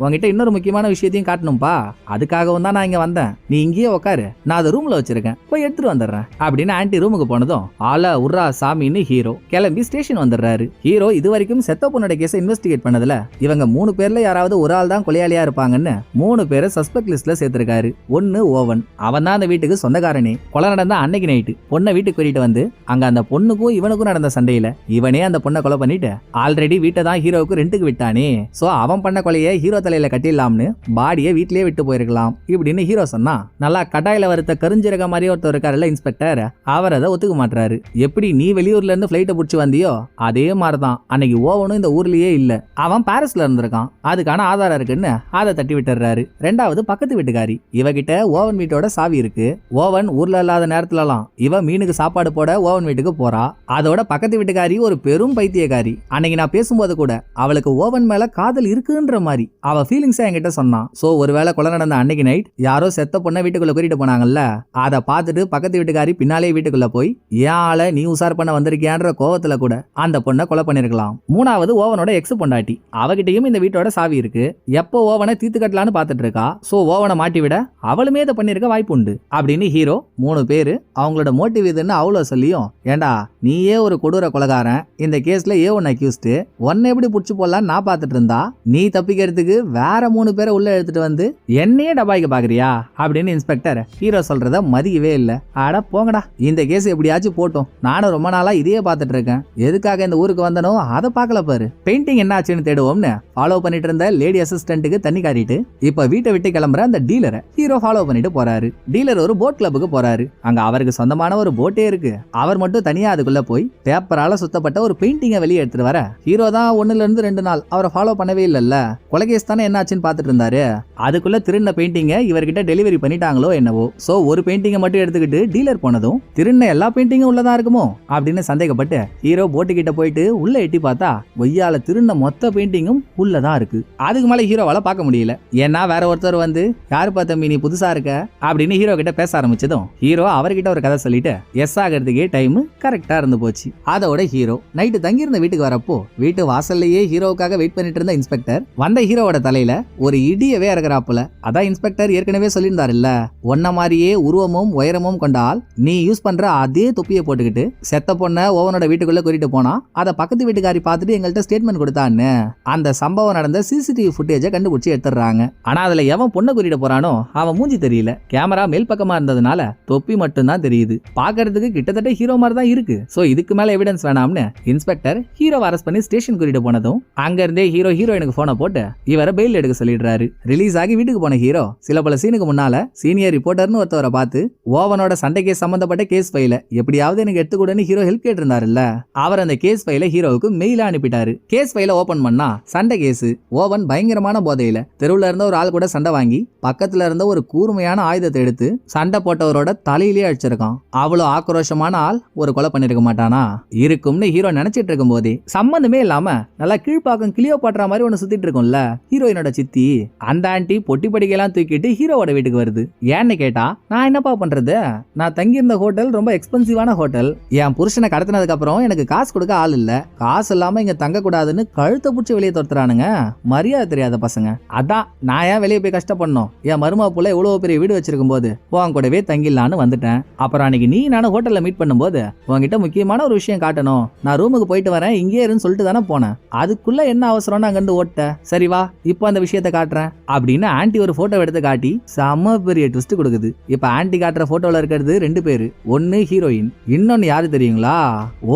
உங்ககிட்ட இன்னொரு முக்கியமான விஷயத்தையும் காட்டணும்பா, அதுக்காகவும் தான் நான் இங்க வந்தேன், நீ இங்கேயே உக்காரு, நான் அதை ரூம்ல வச்சிருக்கேன், போய் எடுத்துட்டு வந்துடுறேன் அப்படின்னு ஆன்டி ரூமுக்கு போனதும் ஆள உர்ரா சாமின்னு ஹீரோ கிளம்பி ஸ்டேஷன் வந்துடுறாரு. ஹீரோ இது வரைக்கும் செத்த பொண்ணோட கேஸை இன்வெஸ்டிகேட் பண்ணதுல இவங்க 3 பேர்ல யாராவது ஒரு ஆள் தான் கொலையாளியா இருப்பாங்கன்னு 3 பேரை சஸ்பெக்ட் லிஸ்ட்ல சேர்த்திருக்காரு. ஒன்னு ஓவன், அவன் தான் அந்த வீட்டுக்கு சொந்தக்காரனே. கொலை நடந்த அன்னைக்கு நைட்டு பொண்ணை வீட்டுக்கு கூட்டிட்டு வந்து அங்க அந்த பொண்ணுக்கும் இவனுக்கும் நடந்த சண்டையில இவனே அந்த பொண்ணை கொலை பண்ணிட்டு ஆல்ரெடி வீட்டை தான் ஹீரோவுக்கு ரெண்டுக்கு விட்டானே, சோ அவன் பண்ண கொலையை ஹீரோ தலையில கட்டிடலாம்னு பாடியை வீட்லயே விட்டு போயிருக்கலாம் இப்படின்னு ஹீரோ சொன்னா, நல்லா கடாயில வறுத்த கருஞ்சிரக மாதிரி ஒருத்தர் இருக்காருல்ல இன்ஸ்பெக்டர், அவர் அதை ஒத்துக்க மாட்டாரு. எப்படி நீ வெளியூர்ல இருந்து பிளைட்டை புடிச்சு வந்தியோ அதே மாதிரிதான் அன்னைக்கு ஓவனும் இந்த ஊர்லயே இல்ல, அவன் பாரிஸ்ல இருந்திருக்கான், அதுக்கான ஆதாரம் இருக்குன்னு அதை தட்டி விட்டுறாரு. ரெண்டாவது, பக்கத்து வீட்டுக்காரி இவகிட்ட ஓவன் வீட்டோட சாவி இருக்கு. ஓவன் ஊர்ல இல்லாத நேரத்துலலாம் இவ மீனுக்கு சாப்பாடு போட ஓவன் வீட்டுக்கு போறா. அதோட பக்கத்து வீட்டுக்காரி ஒரு பெரும் பைத்தியக்காரி. அன்னைக்கு நான் பேசும்போது கூட அவளுக்கு ஓவன் மேல காதல் இருக்குன்ற மாதிரி அவ ஃபீலிங்ஸா என்கிட்ட சொன்னான். சோ ஒருவேளை கொலை நடந்த அன்னைக்கு நைட் யாரோ செத்த பொண்ணை வீட்டுக்குள்ள கூட்டிட்டு போனாங்கல்ல, அதை பார்த்துட்டு பக்கத்து வீட்டுக்காரி பின்னாலே வீட்டுக்குள்ள போய் ஏன் ஆளை நீ உசார் பண்ண வந்திருக்கியான்ற கோவத்துல கூட அந்த பொண்ணை கொலை பண்ணிருக்கலாம். மூணாவது, ஓவனோட எக்ஸ் பொண்டாட்டி, அவகிட்டையும் இந்த வீட்டோட சாவி இருக்கு. எப்போ ஓவனை தீத்து கட்டலான்னு பாத்துட்டு இருக்கா. சோ ஓவனை மாட்டி விட அவளுமே இதை பண்ணிருக்க வாய்ப்பு உண்டு அப்படின்னு ஹீரோ 3 பேரு அவங்களோட மோட்டிவ் இதுன்னு அவ்வளவு சொல்லியும், ஏண்டா நீயே ஒரு கொடூர கொலைகாரன், இந்த கேஸ்ல ஏ ஒன்னு அக்யூஸ்ட், ஒன்னை எப்படி புடிச்சு போடலான்னு நான் பார்த்துட்டு இருந்தா நீ தப்பிக்கிறதுக்கு வேற 3 பேரை உள்ள எடுத்துட்டு வந்து என்னையே டபாய்க்க பாக்குறியா அப்படின்னு இன்ஸ்பெக்டர் ஹீரோ சொல்றத மதிக்கவே இல்ல. அட போங்கடா, இந்த கேஸ் எப்படியாச்சும் போட்டோம், நானும் ரொம்ப நாளா இதையே பார்த்துட்டு இருக்கேன், எதுக்காக இந்த ஊருக்கு வந்தனோ அதை பார்க்கல பாரு, பெயிண்டிங் என்ன ஆச்சுன்னு தேடுவோம்னு ஃபாலோ பண்ணிட்டு இருந்த லேடி அசிஸ்டன்ட்டுக்கு தண்ணி காட்டிட்டு இப்ப வீட்டை விட்டு கிளம்புற அந்த டீலரை ஹீரோ ஃபாலோ பண்ணிட்டு போறாரு. டீலர் ஒரு போட் கிளப்புக்கு போறாரு. அங்க அவருக்கு சொந்தமான ஒரு போட்டே இருக்கு. அவர் மட்டும் தனியா அதுக்குள்ள போய் பேப்பரால சுத்தப்பட்ட ஒரு பெயிண்டிங்கை வெளியே எடுத்துட்டு வர ஹீரோ தான் 1 to 2 நாள் அவரை ஃபாலோ பண்ணவே இல்லல்ல. கொலைகேஸ் தானே என்ன ஆச்சுன்னு பார்த்துட்டு இருந்தாரு. அதுக்குள்ள திருண்ண பெயிண்டிங்கை இவர்கிட்ட டெலிவரி பண்ணிட்டாங்களோ என்னவோ. சோ ஒரு பெயிண்டிங்கை மட்டும் எடுத்துக்கிட்டு டீலர் போனதும் திருண்ண எல்லா பெயிண்டிங்கும் உள்ளதா இருக்குமோ அப்படின்னு சந்தேகப்பட்டு ஹீரோ போட்டு கிட்ட போயிட்டு உள்ள எட்டி பார்த்தா கொய்யால திருண்ண மொத்த பெயிண்டிங்கும் உள்ளதான் இருக்கு. அதுக்கு மேல ஹீரோவால பார்க்க முடியல. ஏன்னா வேற ஒருத்தர் வந்து யாரு பார்த்த மீனி புதுசா இருக்க அப்படின்னு ஹீரோ கிட்ட பேச ஆரம்பிச்சதும் ஹீரோ அவர்கிட்ட ஒரு கதை சொல்லிட்டு எஸ் ஆகிறதுக்கே டைம் கரெக்டா இருந்து போச்சு. அதோட ஹீரோ நைட்டு தங்கியிருந்த வீட்டுக்கு வரப்போ வீட்டு வாசல்லையே ஹீரோவுக்காக வெயிட் பண்ணிட்டு இருந்த இன்ஸ்பெக்டர் வந்த ஹீரோவோட தலையில ஒரு இடியவே இறக்குறாப்புல. அதான் இன்ஸ்பெக்டர் ஏற்கனவே சொல்லியிருந்தாரு இல்ல, ஒன்ன மாதிரியே உருவமும் உயரமும் கொண்டால் நீ யூஸ் பண்ற அதே தொப்பியை போட்டுக்கிட்டு செத்த பொண்ண ஓவனோட வீட்டுக்குள்ள கூட்டிட்டு போனா அதை பக்கத்து வீட்டுக்காரி பார்த்துட்டு எங்கள்கிட்ட ஸ்டேட்மெண்ட் கொடுத்தான்னு அந்த சம்பவம் நடந்த சிசிடிவி ஃபுட்டேஜை கண்டுபிடிச்சு எடுத்துறாங்க. ஆனா அதுல எவன் பொண்ணை கூட்டிட்டு போறானோ அவன் மூஞ்சி தெரியல. கேமரா மேல் பக்கமா இருந்ததுனால தொப்பி மட்டும் தான் தெரியுது. பாக்குறதுக்கு கிட்டத்தட்ட ஹீரோ மாதிரி தான் இருக்கு. சோ இதுக்கு மேல எவிடன்ஸ் வேணாம்னு இன்ஸ்பெக்டர் ஹீரோ அரெஸ்ட் பண்ணி ஸ்டேஷன் கூட்டிட்டு போனதும் அங்க இருந்தே ஹீரோயினுக்கு போனை போட்டு இவரை பெயில் எடுக்க சொல்லிடுறாரு. ரிலீஸ் ஆகி வீட்டுக்கு போன ஹீரோ சில பல சீனுக்கு முன்னால சீனியர் ரிப்போர்ட்டர்னு ஒருத்தவரை பார்த்து ஓவனோட சண்டை கேஸ் சம்பந்தப்பட்ட கேஸ் ஃபைல எப்படியாவது எனக்கு எடுத்துக்கூடன்னு ஹீரோ ஹெல்ப் கேட்டிருந்தாருல்ல, அவர் அந்த கேஸ் ஃபைல ஹீரோவுக்கு மெயில அனுப்பிட்டாரு. கேஸ் ஃபைல ஓபன் பண்ணா சண்டை கேஸ். ஓவன் பயங்கரமான போதையில தெருவுல இருந்த ஒரு ஆள் கூட சண்டை வாங்கி பக்கத்துல இருந்த ஒரு கூர்மையான ஆயுதத்தை எடுத்து சண்டை போட்டவரோட தலையிலேயே அடிச்சிருக்கான். அவ்வளவு ஆக்ரோஷமான ஆள் ஒரு கொலை பண்ணிருக்க மாட்டானா இருக்கும்னு ஹீரோ நினைச்சிட்டு இருக்கும் போதே சம்பந்தமே இல்லாம நல்லா கீழ்பாக்கம் கிளியோ பாட்டுற மாதிரி ஒண்ணு சுத்திட்டு இருக்கும்ல ஹீரோயினோட சித்தி, அந்த ஆண்டி பொட்டி படிக்கையெல்லாம் தூக்கிட்டு ஹீரோவோட வீட்டுக்கு வருது. ஏன்னு கேட்டா நான் என்னப்பா பண்றது, நான் தங்கியிருந்த ஹோட்டல் ரொம்ப எக்ஸ்பென்சிவான ஹோட்டல், என் புருஷனை கடத்தினதுக்கு அப்புறம் எனக்கு காசு கொடுக்க ஆள் இல்ல, காசு இல்லாம இங்க தங்க கூடாதுன்னு கழுத்தை பிடிச்சி வெளியே துரத்துறானுங்க மரியாதை தெரியாத பசங்க. அதான் நான் ஏன் வெளியே போய் கஷ்டப்படணும், என் மருமா புள்ள இவ்வளவு பெரிய வீடு வச்சிருக்கும் போது உன் கூடவே தங்கிடலான்னு வந்துட்டேன். அப்புறம் அன்னைக்கு நீ நானும் ஹோட்டல்ல மீட் பண்ணும்போது உன்கிட்ட முக்கியமான ஒரு விஷயம் காட்டணும், நான் ரூமுக்கு போயிட்டு வரேன் இங்கே இருன்னு சொல்லிட்டு தானே போனேன், அதுக்குள்ள என்ன அவசரம்னு அங்கிருந்து ஓட்ட, சரி வா இப்போ அந்த விஷயத்தை காட்டுறேன் அப்படின்னு ஆன்டி ஒரு போட்டோ எடுத்து காட்டி செம்ம பெரிய ட்விஸ்ட் கொடுக்குது. இப்ப ஆன்டி காட்டுற போட்டோல இருக்கிறது 2 பேரு, ஒன்னு ஹீரோயின், இன்னொன்னு யாரு தெரியுங்களா,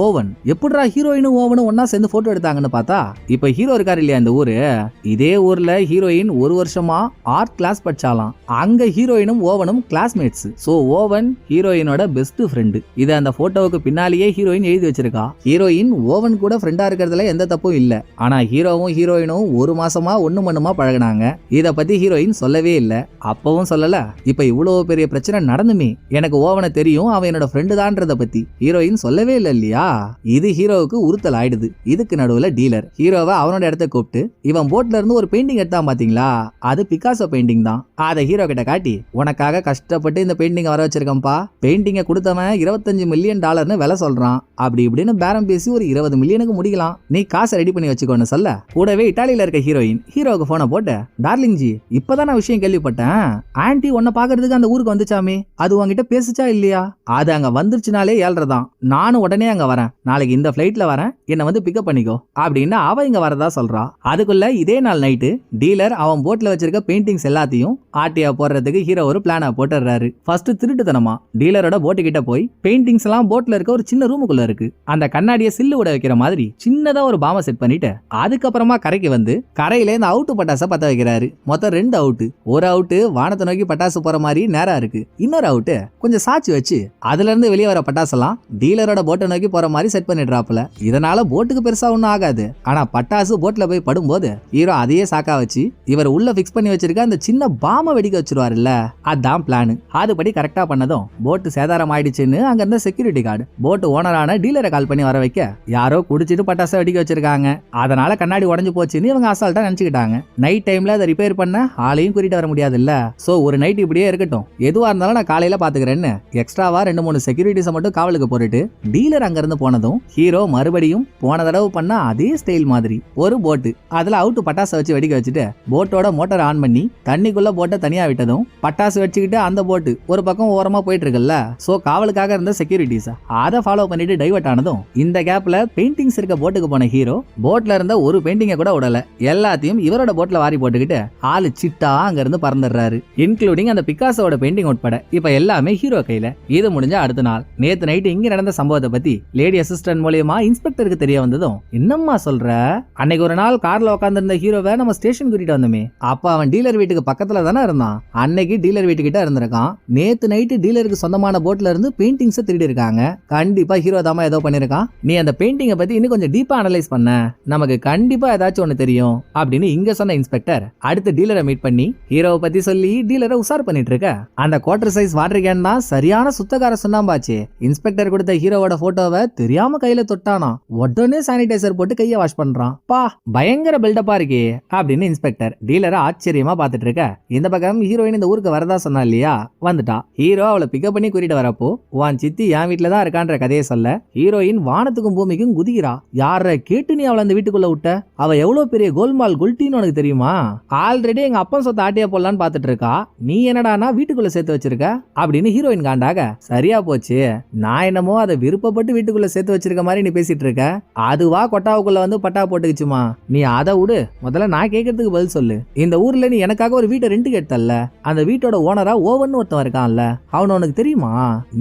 ஓவன். எப்படிடா ஹீரோயினும் ஓவனும் ஒன்னா சேர்ந்து போட்டோ எடுத்தாங்கன்னு பார்த்தா இப்ப ஹீரோ இருக்காரு இல்லையா இந்த ஊரு, இதே ஊர்ல ஹீரோயின் 1 வருஷமா ஆர்ட் கிளாஸ் படிச்சாலாம். அங்க ஹீரோயினும் ஓவனும் கிளாஸ்மேட்ஸ். சோ ஓவன் ஹீரோயினோட பெஸ்ட் ஃப்ரெண்டு. இது அந்த போட்டோவுக்கு பின்னாலேயே ஹீரோயின் எழுதி வச்சிருக்கா. ஹீரோயின் ஓவன் கூட ஃப்ரெண்டா இருக்கிறதுல எந்த தப்பும் இல்ல. ஆனா ஹீரோவும் ஹீரோயினும் 1 மாசமா ஒண்ணு மண்ணுமா பழகினாங்க. இத பத்தி ஹீரோயின் சொல்லவே இல்ல, அப்பவும் சொல்லல. இப்ப இவ்வளவு பெரிய பிரச்சனை நடந்துமே எனக்கு ஓவனை தெரியும், அவன் என்னோட ஃப்ரெண்டு தான்றத பத்தி ஹீரோயின் சொல்லவே இல்ல இல்லையா. இது ஹீரோவுக்கு உறுத்தல் ஆயிடுது. இதுக்கு நடுவுல டீலர் ஹீரோவை அவனோட இடத்த கூப்பிட்டு இவன் போட்ல இருந்து ஒரு பெயிண்டிங் எடுத்தான் பாத்தீங்களா, அது பிகாசோ பெயிண்டிங் தான், அதை ஹீரோ கிட்ட காட்டி உனக்காக கஷ்டப்பட்டு இந்த பெயிண்டிங் வர வச்சிருக்கேன்ப்பா, பெயிண்டிங்கை கொடுத்தவன் $25 மில்லியன் விலை சொல்றான், அப்படி இப்படின்னு பேரம் பேசி ஒரு 20 மில்லியனுக்கு முடிக்கலாம், நீ காசை ரெடி பண்ணி வச்சுக்கோன்னு சொல்ல கூடவே இட்டாலியில இருக்க ஹீரோயின் ஹீரோவுக்கு போனை போட்டு டார்லிங் ஜி இப்பதான் நான் விஷயம் கேள்விப்பட்டேன், ஆன்டி உன்னை பாக்குறதுக்கு அந்த ஊருக்கு வந்துச்சாமே, அது உங்ககிட்ட பேசுச்சா இல்லையா, அது அங்க வந்துருச்சுனாலே 7:30 தான், நானும் உடனே அங்க வரேன், நாளைக்கு இந்த பிளைட்ல வரேன், என்ன வந்து பிக்கப் பண்ணிக்கோ அப்படின்னு அவ இங்க வரதா சொல்றா. அதுக்குள்ள இதே நாள் நைட்டு டீலர் அவன் போட்ல வச்சிருக்க பெயிண்டிங்ஸ் எல்லாத்தையும் ஆட்டியா போடுறதுக்கு ஹீரோ ஒரு பிளான போட்டுறாரு. ஃபர்ஸ்ட் திருட்டுத்தனமா டீலரோட போட்டு கிட்ட போய் பெயிண்டிங்ஸ் எல்லாம் போட்ல இருக்க ஒரு சின்ன ரூமுக்குள்ள இருக்கு, அந்த கண்ணாடியை சில்லு விட வைக்கிற மாதிரி சின்னதா ஒரு பாம்பை செட் பண்ணிட்டு அதுக்கப்புறமா கரைக்கு வந்து கரையில இந்த அவுட்டு பட்டாசை பத்த வைக்கிறாரு. மொத்தம் 2 அவுட்டு. ஒரு அவுட்டு வானத்தை நோக்கி பட்டாசு போற மாதிரி நேரா இருக்கு, இன்னொரு அவுட்டு கொஞ்சம் சாட்சி வச்சு அதுல இருந்து வெளியே வர பட்டாசெல்லாம் டீலரோட போட்டை நோக்கி போற மாதிரி செட் பண்ணிடுறாப்புல. இதனால போட்டுக்கு பெருசா ஒன்னும் ஆகாது. ஆனா பட்டாசு போட்ல போய் படும்போது ஹீரோ அதையே சாக்கா வச்சு இவர் உள்ள பிக்ஸ் பண்ணி வச்சிருக்க அந்த சின்ன பாம்பை வெடிக்க வச்சிருவாருல்ல, அதான் பிளான். அதுபடி கரெக்டா பண்ணதும் போட்டு சேதாரம் ஆயிடுச்சுன்னு அங்க இருந்த செக்யூரிட்டி கார்டு போட்டு ஓனரான டீலரை கால் பண்ணி வர வைக்க யாரோ குடிச்சிட்டு பட்டாசை வெடிக்க வச்சிருக்காங்க, அதனால கண்ணாடி உடஞ்சு போச்சுன்னு இவங்க அசால்ட்டா நினைச்சுக்கிட்டாங்க. நைட் டைம்ல அதை ரிப்பேர் பண்ண ஆளையும் கூட்டிட்டு வர முடியாது இல்ல, சோ ஒரு நைட் இப்படியே இருக்கட்டும், எதுவா இருந்தாலும் நான் காலையில பாத்துக்கிறேன்னு எக்ஸ்ட்ராவா 2-3 செக்யூரிட்டிஸை மட்டும் காவலுக்கு போட்டுட்டு டீலர் அங்க இருந்து போனதும் ஹீரோ மறுபடியும் போன தடவை பண்ண அதே ஸ்டைல் மாதிரி ஒரு போட்டு அதுல அவுட்டு பட்டாசை வச்சு வெடிக்க வச்சுட்டு போட்டோட மோட்டர் ஆன் பண்ணி தண்ணிக்குள்ள போட்டை தனியா விட்டதும் பட்டாசு வச்சுக்கிட்டு அந்த போட்டு ஒரு பக்கம் ஓரமா போயிட்டு இருக்குல்ல, சோ காவலுக்காக இருந்த செக்யூரிட்டிஸ் அதை ஃபாலோ பண்ணிட்டு டைவர்ட் ஆனதும் இந்த கேப்ல பெயிண்டிங்ஸ் இருக்க போட்டுக்கு போன ஹீரோ போட்ல இருந்த ஒரு பெயிண்டிங்க கூட விடல, எல்லாத்தையும் இவரோட போட்ல வாரி போட்டுக்கிட்டு ஆளு சிட்டா அங்க இருந்து பறந்துடுறாரு. இன்க்ளூடிங் அந்த பிக்காசோட பெயிண்டிங் உட்பட இப்ப எல்லாமே ஹீரோ கையில. இது முடிஞ்ச அடுத்த நாள் நேத்து நைட்டு இங்க நடந்த சம்பவத்தை பத்தி லேடி அசிஸ்டன்ட் மூலமா இன்ஸ்பெக்டருக்கு தெரிய வந்ததும், என்னம்மா சொல்ற, அன்னைக்கு ஒரு நாள் கார்ல உட்கார்ந்திருந்த ஹீரோவை நம்ம ஸ்டேஷன் கூட்டிட்டு வந்தோமே, அப்ப அவன் டீலர் வீட்டுக்கு பக்கத்துல தானே இருந்தான். அன்னைக்கு டீலர் வீட்டுக்கிட்ட இருந்திருக்கான். நேத்து நைட்டு டீலருக்கு சொந்தமான போட்ல இருந்து பெயிண்டிங்ஸ் திருடி இருக்காங்க. கண்டிப்பா ஹீரோ தாமா ஏதோ பண்ணிருக்கான். நீ அந்த பெயிண்டிங்கை பத்தி இன்னும் கொஞ்சம் டீப்பா அனலைஸ் பண்ண, நமக்கு கண்டிப்பா ஏதாச்சும் ஒண்ணு தெரியும் அப்படின்னு இங்க சொன்ன இன்ஸ்பெக்டர் அடுத்த டீலரை மீட் பண்ணி ஹீரோவை பத்தி சொல்லி டீலரை உசார் பண்ணிட்டு இருக்க. அந்த குவார்டர் சைஸ் வாட்டர் கேன் தான் சரியான சுத்தக்கார சுண்ணாம்பாச்சு. இன்ஸ்பெக்டர் கொடுத்த ஹீரோவோட போட்டோவை தெரியாம கையில தொட்டானா, உடனே சானிடைசர் போட்டு கைய வாஷ் பண்றான். பா, பயங்கர பில்டப்பா இருக்கே அப்படின்னு இன்ஸ்பெக்டர் டீலரை ஆச்சரியமா பாத்துட்டு இருக்க. இந்த பக்கம் ஹீரோயின் இந்த ஊருக்கு வரதா சொன்னா இல்லையா, வந்துட்டா. ஹீரோ அவளை பிக்கப் பண்ணி கூட்டிட்டு வரப்போ, உன் சித்தி என் வீட்டுல தான் இருக்கான்ற கதையை சொல்ல ஹீரோயின் வானத்துக்கும் பூமிக்கும் குதிக்கிறா. யார கேட்டு நீ அவளை அந்த வீட்டுக்குள்ள விட்ட? அவ எவ்வளவு பெரிய கோல்மால் குல்ட்டின்னு உனக்கு தெரியுமா? ஆல்ரெடி எங்க அப்பன் சொத்த ஆட்டியா போடலான்னு பாத்துட்டு இருக்கா, நீ என்னடானா வீட்டுக்குள்ள சேர்த்து வச்சிருக்க அப்படின்னு ஹீரோயின் காண்டாக. சரியா போச்சு, நான் என்னமோ அதை விருப்பப்பட்டு வீட்டுக்குள்ள சேர்த்து வச்சிருக்க மாதிரி நீ பேசிட்டு இருக்க, அதுவா கொட்டாவுக்குள்ள வந்து பட்டா போட்டுக்குச்சுமா. நீ அதை விடு, முதல்ல நான் கேட்கறதுக்கு பதில் சொல்லு. இந்த ஊர்ல நீ எனக்காக ஒரு வீட்டை ரெண்டுக்கு எடுத்தல்ல, அந்த வீட்டோட ஓனரா ஓவன் ஒருத்தன் இருக்கான்ல, அவன உனக்கு தெரியுமா?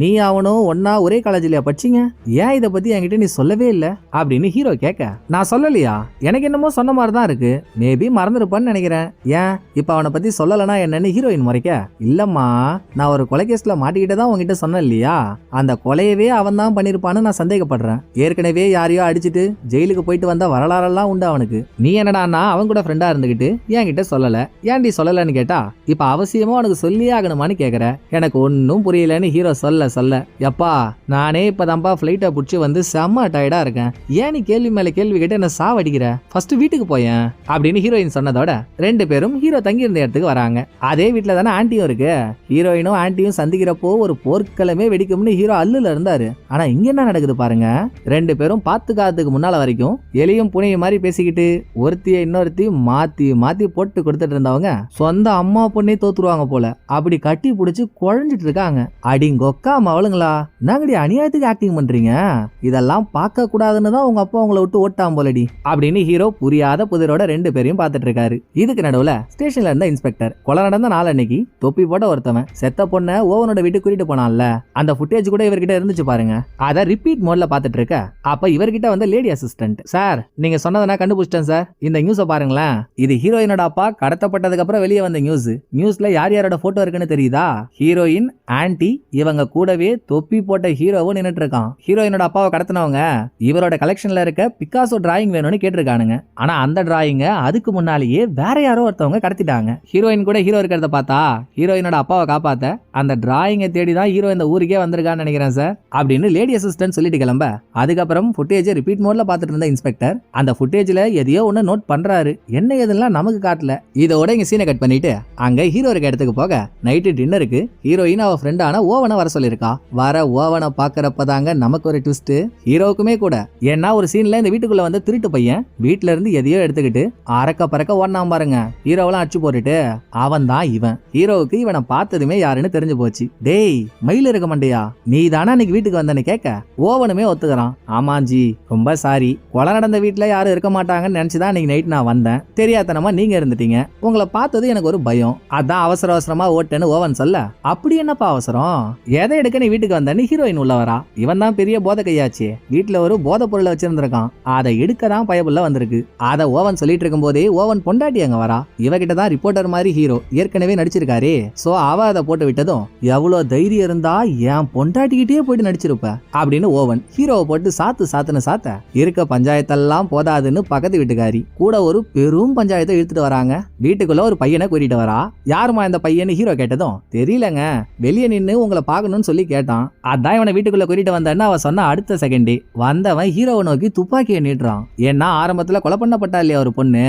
நீ அவனும் ஒன்னா ஒரே காலேஜ்லயா படிச்சீங்க? ஏன் இதை பத்தி என்கிட்ட நீ சொல்லவே இல்ல அப்படின்னு ஹீரோ கேட்க, நான் சொல்லலையா, எனக்கு என்னமோ சொன்ன மாதிரி தான் இருக்கு, மேபி மறந்துருப்பான்னு நினைக்கிறேன். ஏன் இப்ப அவனை பத்தி சொல்லலனா என்னன்னு ஹீரோயின் முறைக்க, இல்லம்மா நான் ஒரு கொலை கேஸ்ல மாட்டிக்கிட்டே தான் உங்ககிட்ட சொன்னேன் இல்லையா, அந்த கொலையவே அவன் தான் பண்ணிருப்பான்னு நான் சந்தேகப்படுறேன். ஏற்கனவே யாரையோ அடிச்சுட்டு ஜெயிலுக்கு போயிட்டு வந்த வரலாறெல்லாம் உண்டு அவனுக்கு. நீ என்னடான்னா அவன் கூட ஃப்ரெண்டா இருந்துகிட்டு என்கிட்ட சொல்லல, ஏன்டி சொல்லலன்னு கேட்டா, இப்ப அவசியமா உனக்கு சொல்லியே ஆகணுமான்னு கேக்குற. எனக்கு ஒன்னும் புரியலன்னு ஹீரோ சொல்ல சொல்ல, எப்பா நானே இப்பதான்ப்பா ஃபிளைட்டை புடிச்சு வந்து செம்ம டயர்டா இருக்கேன், ஏன் நீ கேள்வி மேல கேள்வி கேட்டு என்ன சாவடிக்கிற, ஃபர்ஸ்ட் வீட்டுக்கு போயேன் அப்படின்னு ஹீரோயின் சொன்னதோட ரெண்டு பேரும் ஹீரோ தங்கி இருந்த இடத்துக்கு வராங்க. அதே வீட்டுல தானே ஆன்ட்டியும் இருக்கு. ஹீரோயினும் ஆன்ட்டியும் சந்திக்கிறப்போ ஒரு போர்க்களமே வெடிக்கும்னு ஹீரோ அல்லுல இருந்தாரு. ஆனா இங்க என்ன நடக்குது பாருங்க, ரெண்டு பேரும் பாத்துக்காததுக்கு முன்னால வரைக்கும் எலியும் புனையும் மாதிரி பேசிக்கிட்டு ஒருத்திய இன்னொருத்தி மாத்தி மாத்தி போட்டு கொடுத்துட்டு இருந்தவங்க சொந்த அம்மா பொண்ணே தோத்துருவாங்க போல அப்படி கட்டி புடிச்சு குழஞ்சிட்டு இருக்காங்க. அடிங்கொக்கா மவளுங்களா, நாங்கடி அநியாயத்துக்கு ஆக்டிங் பண்றீங்க, இதெல்லாம் பார்க்க கூடாதுன்னு தான் உங்க அப்பா உங்களை விட்டு ஓட்டாம் போலடி அப்படின்னு ஹீரோ புரியாத புதிரோட ரெண்டு பேரையும் பார்த்துட்டு இருக்காரு. இதுக்கு நடுவுல ஸ்டேஷன்ல இருந்த இன்ஸ்பெக்டர் கொலை நடந்த நாள் அன்னைக்கு தொப்பி போட்ட ஒருத்தவன் செத்த பொண்ண ஓவனோட வீட்டுக்கு கூட்டிட்டு போனான்ல, அந்த ஃபுட்டேஜ் கூட இவர்கிட்ட இருந்துச்சு பாருங்க. அதை ரிப்பீட் மோட்ல பார்த்துட்டு இருக்க அப்ப இவர்கிட்ட வந்து லேடி அசிஸ்டன்ட், சார் நீங்க சொன்னதை நான் கண்டுபிடிச்சிட்டேன் சார், இந்த நியூஸை பாருங்களேன், இது ஹீரோயினோட அப்பா கடத்தப்பட்டதுக்கு அப்புறம் வெளியே வந்த நியூஸ்ல யார் யாரோட போட்டோ இருக்குன்னு தெரியுதா? ஹீரோயின், ஆன்ட்டி, இவங்க கூடவே தொப்பி போட்ட ஹீரோவும் நின்னுட்டு இருக்கான். ஹீரோயினோட அப்பாவை கடத்தினவங்க இவரோட கலெக்ஷன்ல இருக்க பிக்காசோ டிராயிங் வேணும்னு கேட்டிருக்கானுங்க. ஆனா அந்த டிராயிங்க அதுக்கு முன்னாலேயே வேற யாரோ ஒருத்தவங்க கடத்திட்டாங்க. ஹீரோயின் கூட ஹீரோ இருக்கிறத பார்த்தா ஹீரோயினோட அப்பாவை காப்பாத்த அந்த டிராயிங்கை தேடி தான் ஹீரோ இந்த ஊருக்கே வந்திருக்கான்னு நினைக்கிறேன் சார் அப்படின்னு லேடி அசிஸ்டன்ட் சொல்லிட்டு கிளம்ப. அதுக்கப்புறம் ஃபுட்டேஜ் ரிப்பீட் மோட்ல பார்த்துட்டு இருந்த இன்ஸ்பெக்டர் அந்த ஃபுட்டேஜ்ல எதையோ ஒன்னு நோட் பண்றாரு. என்ன எதுலாம் நமக்கு காட்டல. இதோட இங்க சீனை கட் பண்ணிட்டு அங்க ஹீரோ இருக்க இடத்துக்கு போக நைட்டு டின்னருக்கு ஹீரோயின் அவ ஃப்ரெண்டான ஓவனை வர சொல்லிருக்கா. வர ஓவனை பாக்குறப்பதாங்க நமக்கு ஒரு ட்விஸ்ட், ஹீரோக்குமே கூட. ஏன்னா ஒரு சீன்ல இந்த வீட்டுக்குள்ள வந்து திருட்டு பையன் வீட்டுல இருந்து எதையோ எடுத்துக்கிட்டு அரக்க பறக்க ஓடனாம் பாருங்க. ஹீரோவெல்லாம் அடிச்சு போட்டுட்டு அவன் தான் இவன். ஹீரோவுக்கு இவனை பார்த்ததுமே யாருன்னு தெரிஞ்சு போச்சு. டேய் மயில் இருக்க மாட்டியா, நீ தானே அன்னைக்கு வீட்டுக்கு வந்தன்னு கேட்க ஓவனுமே ஒத்துக்கிறான். ஆமாஞ்சி ரொம்ப சாரி, கொலை நடந்த வீட்டுல யாரும் இருக்க மாட்டாங்கன்னு நினைச்சுதான் அன்னைக்கு நைட் நான் வந்தேன், தெரியாதனமா நீங்க இருந்துட்டீங்க, உங்களை பார்த்தது எனக்கு ஒரு பயம், அதான் அவசர அவசரமா ஓட்டேன்னு ஓவன் சொல்ல. அப்படி என்னப்பா அவசரம், எதை எடுக்க நீ வீட்டுக்கு வந்தன்னு ஹீரோயின் உள்ள வரா. இவன் தான் பெரிய போதை கையாச்சு, வீட்டுல ஒரு போதை பொருளை வச்சிருந்திருக்கான், அதை எடுக்க தான் பயபுள்ள வந்திருக்கு. அதை ஓவன் சொல்லிட்டு இருக்கும் போதே ஓவன் பொண்டாட்டி அங்க வரா. இவகிட்ட தான் ரிப்போர்ட்டர் மாதிரி ஹீரோ ஏற்கனவே நடிச்சிருக்காரு. சோ அவ அதை போட்டு விட்டதும் எவ்வளவு தைரியம் இருந்தா என் பொண்டாட்டிக்கிட்டே போயிட்டு நடிச்சிருப்ப அப்படின்னு ஓவன் ஹீரோவை போட்டு சாத்துன்னு சாத்த இருக்க பஞ்சாயத்தெல்லாம் போதாதுன்னு பக்கத்து வீட்டுக்காரி கூட ஒரு பெரும் பஞ்சாயத்தை இழுத்துட்டு வராங்க. வீட்டுக்குள்ள ஒரு பையனை கூட்டிட்டு வரா. யாருமா இந்த பையன்னு ஹீரோ கேட்டதும் தெரியலங்க, வெளியே நின்னு உங்களை பாக்கணும்னு சொல்லி கேட்டான், அதான் இவனை வீட்டுக்குள்ள கூட்டிட்டு வந்தான்னு அவ சொன்ன அடுத்த செகண்டே வந்தவன் ஹீரோவை நோக்கி துப்பாக்கியை நீட்டுறான். ஏன்னா ஆரம்பத்துல கொலை பண்ணப்பட்டா இல்லையா ஒரு பொண்ணு,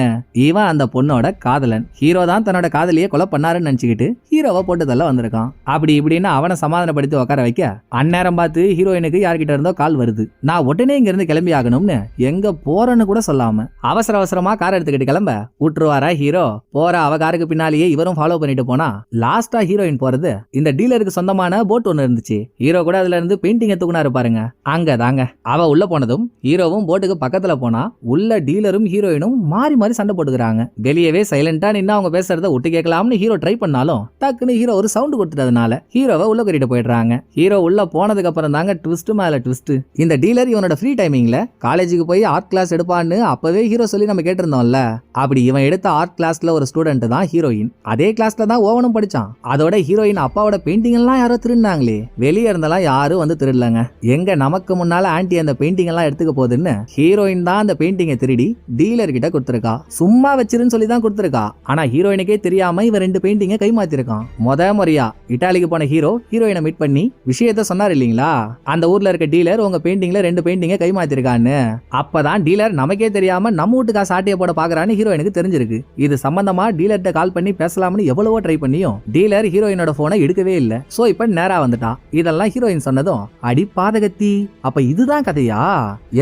இவன் அந்த பொண்ணோட காதலன். ஹீரோ தான் தன்னோட காதலியை கொலை பண்ணாருன்னு நினைச்சுக்கிட்டு ஹீரோவை போட்டு தள்ள வந்திருக்கான். அப்படி இப்படின்னு அவனை சமாதானப்படுத்தி உட்கார வைக்க அந்நேரம் பார்த்து ஹீரோயினுக்கு யார்கிட்ட இருந்தோ கால் வருது. நான் உடனே இங்க இருந்து கிளம்பி ஆகணும்னு எங்க போறன்னு கூட சொல்லாம அவசர அவசரமா கார் எடுத்துக்கிட்டு கிளம்ப விட்டுருவாரா ஹீரோ. போற அவ காருக்கு பின்னாலேயே இவரும் ஃபாலோ பண்ணிட்டு போனா லாஸ்டா ஹீரோயின் போறது இந்த டீலருக்கு சொந்தமான போட் ஒன்னு இருந்துச்சு. ஹீரோ கூட அதுல இருந்து பெயிண்டிங் தூக்குனாரு பாருங்க, அங்க தாங்க அவ உள்ள போனதும் ஹீரோவும் போட்டுக்கு பக்கத்துல போனா உள்ள டீலரும் ஹீரோயினும் மாறி மாறி சண்டை போட்டுக்கிறாங்க. வெளியவே சைலண்டா நின்னு அவங்க பேசுறத ஒட்டு கேட்கலாம்னு ஹீரோ ட்ரை பண்ணாலும் டக்குன்னு ஹீரோ ஒரு சவுண்ட் கொடுத்துட்டதுனால ஹீரோவை உள்ள கூட்டிட்டு போயிடுறாங்க. ஹீரோ உள்ள போனதுக்கு அப்புறம் தாங்க ட்விஸ்ட் மேல ட்விஸ்ட். இந்த டீலர் இவனோட ஃப்ரீ டைமிங்ல காலேஜுக்கு போய் ஆர்ட் கிளாஸ் எடுப்பான்னு அப்பவே ஹீரோ சொல்லி நம்ம கேட்டிருந்தோம்ல. அப்படி இவன் எடுத்த ஆர்ட் கிளாஸ்ல ஒரு ஸ்டூடெண்ட் தான் ஹீரோயின். அதே கிளாஸ்ல தான் ஓவனும் படிச்சான். அதோட ஹீரோயின் அப்பாவோட பெயிண்டிங் எல்லாம் யாரோ திருடினாங்களே. வெளியே இருந்தெல்லாம் யாரும் வந்து திருடலங்க. எங்க நமக்கு முன்னால ஆன்டி அந்த பெயிண்டிங் எல்லாம் எடுத்துக்க போகுதுன்னு ஹீரோயின் தான் அந்த பெயிண்டிங்கை திருடி டீலர் கிட்ட கொடுத்துருக்கா. சும்மா வச்சிருன்னு சொல்லி தான் கொடுத்துருக்கா. ஆனா ஹீரோயினுக்கே தெரியாம இவன் 2 பெயிண்டிங்கை கைமாத்திருக்கான். முறையா இட்டாலிக்கு போன ஹீரோயினை மீட் பண்ணி விஷயத்த சொன்னார் இல்லீங்களா. அந்த ஊர்ல இருக்க டீலர் உங்க பெயிண்டிங்ல 2 பெயிண்டிங்கை கைமாத்திருக்கான்னு. அப்பதான் டீலர் நமக்கே தெரியாம நம்ம வீட்டுக்கா சாட்டிய போட பாக்குறான்னு ஹீரோயினுக்கு தெரிஞ்சிருக்கு. இது சம்பந்தமா டீலர்ட்ட கால் பண்ணி பேசலாம்னு எவ்வளவோ ட்ரை பண்ணியும் டீலர் ஹீரோயினோட போனை எடுக்கவே இல்ல. சோ இப்ப நேரா வந்துட்டான். இதெல்லாம் ஹீரோயின் சொன்னதும் அடி பாதகத்தி, அப்ப இதுதான் கதையா?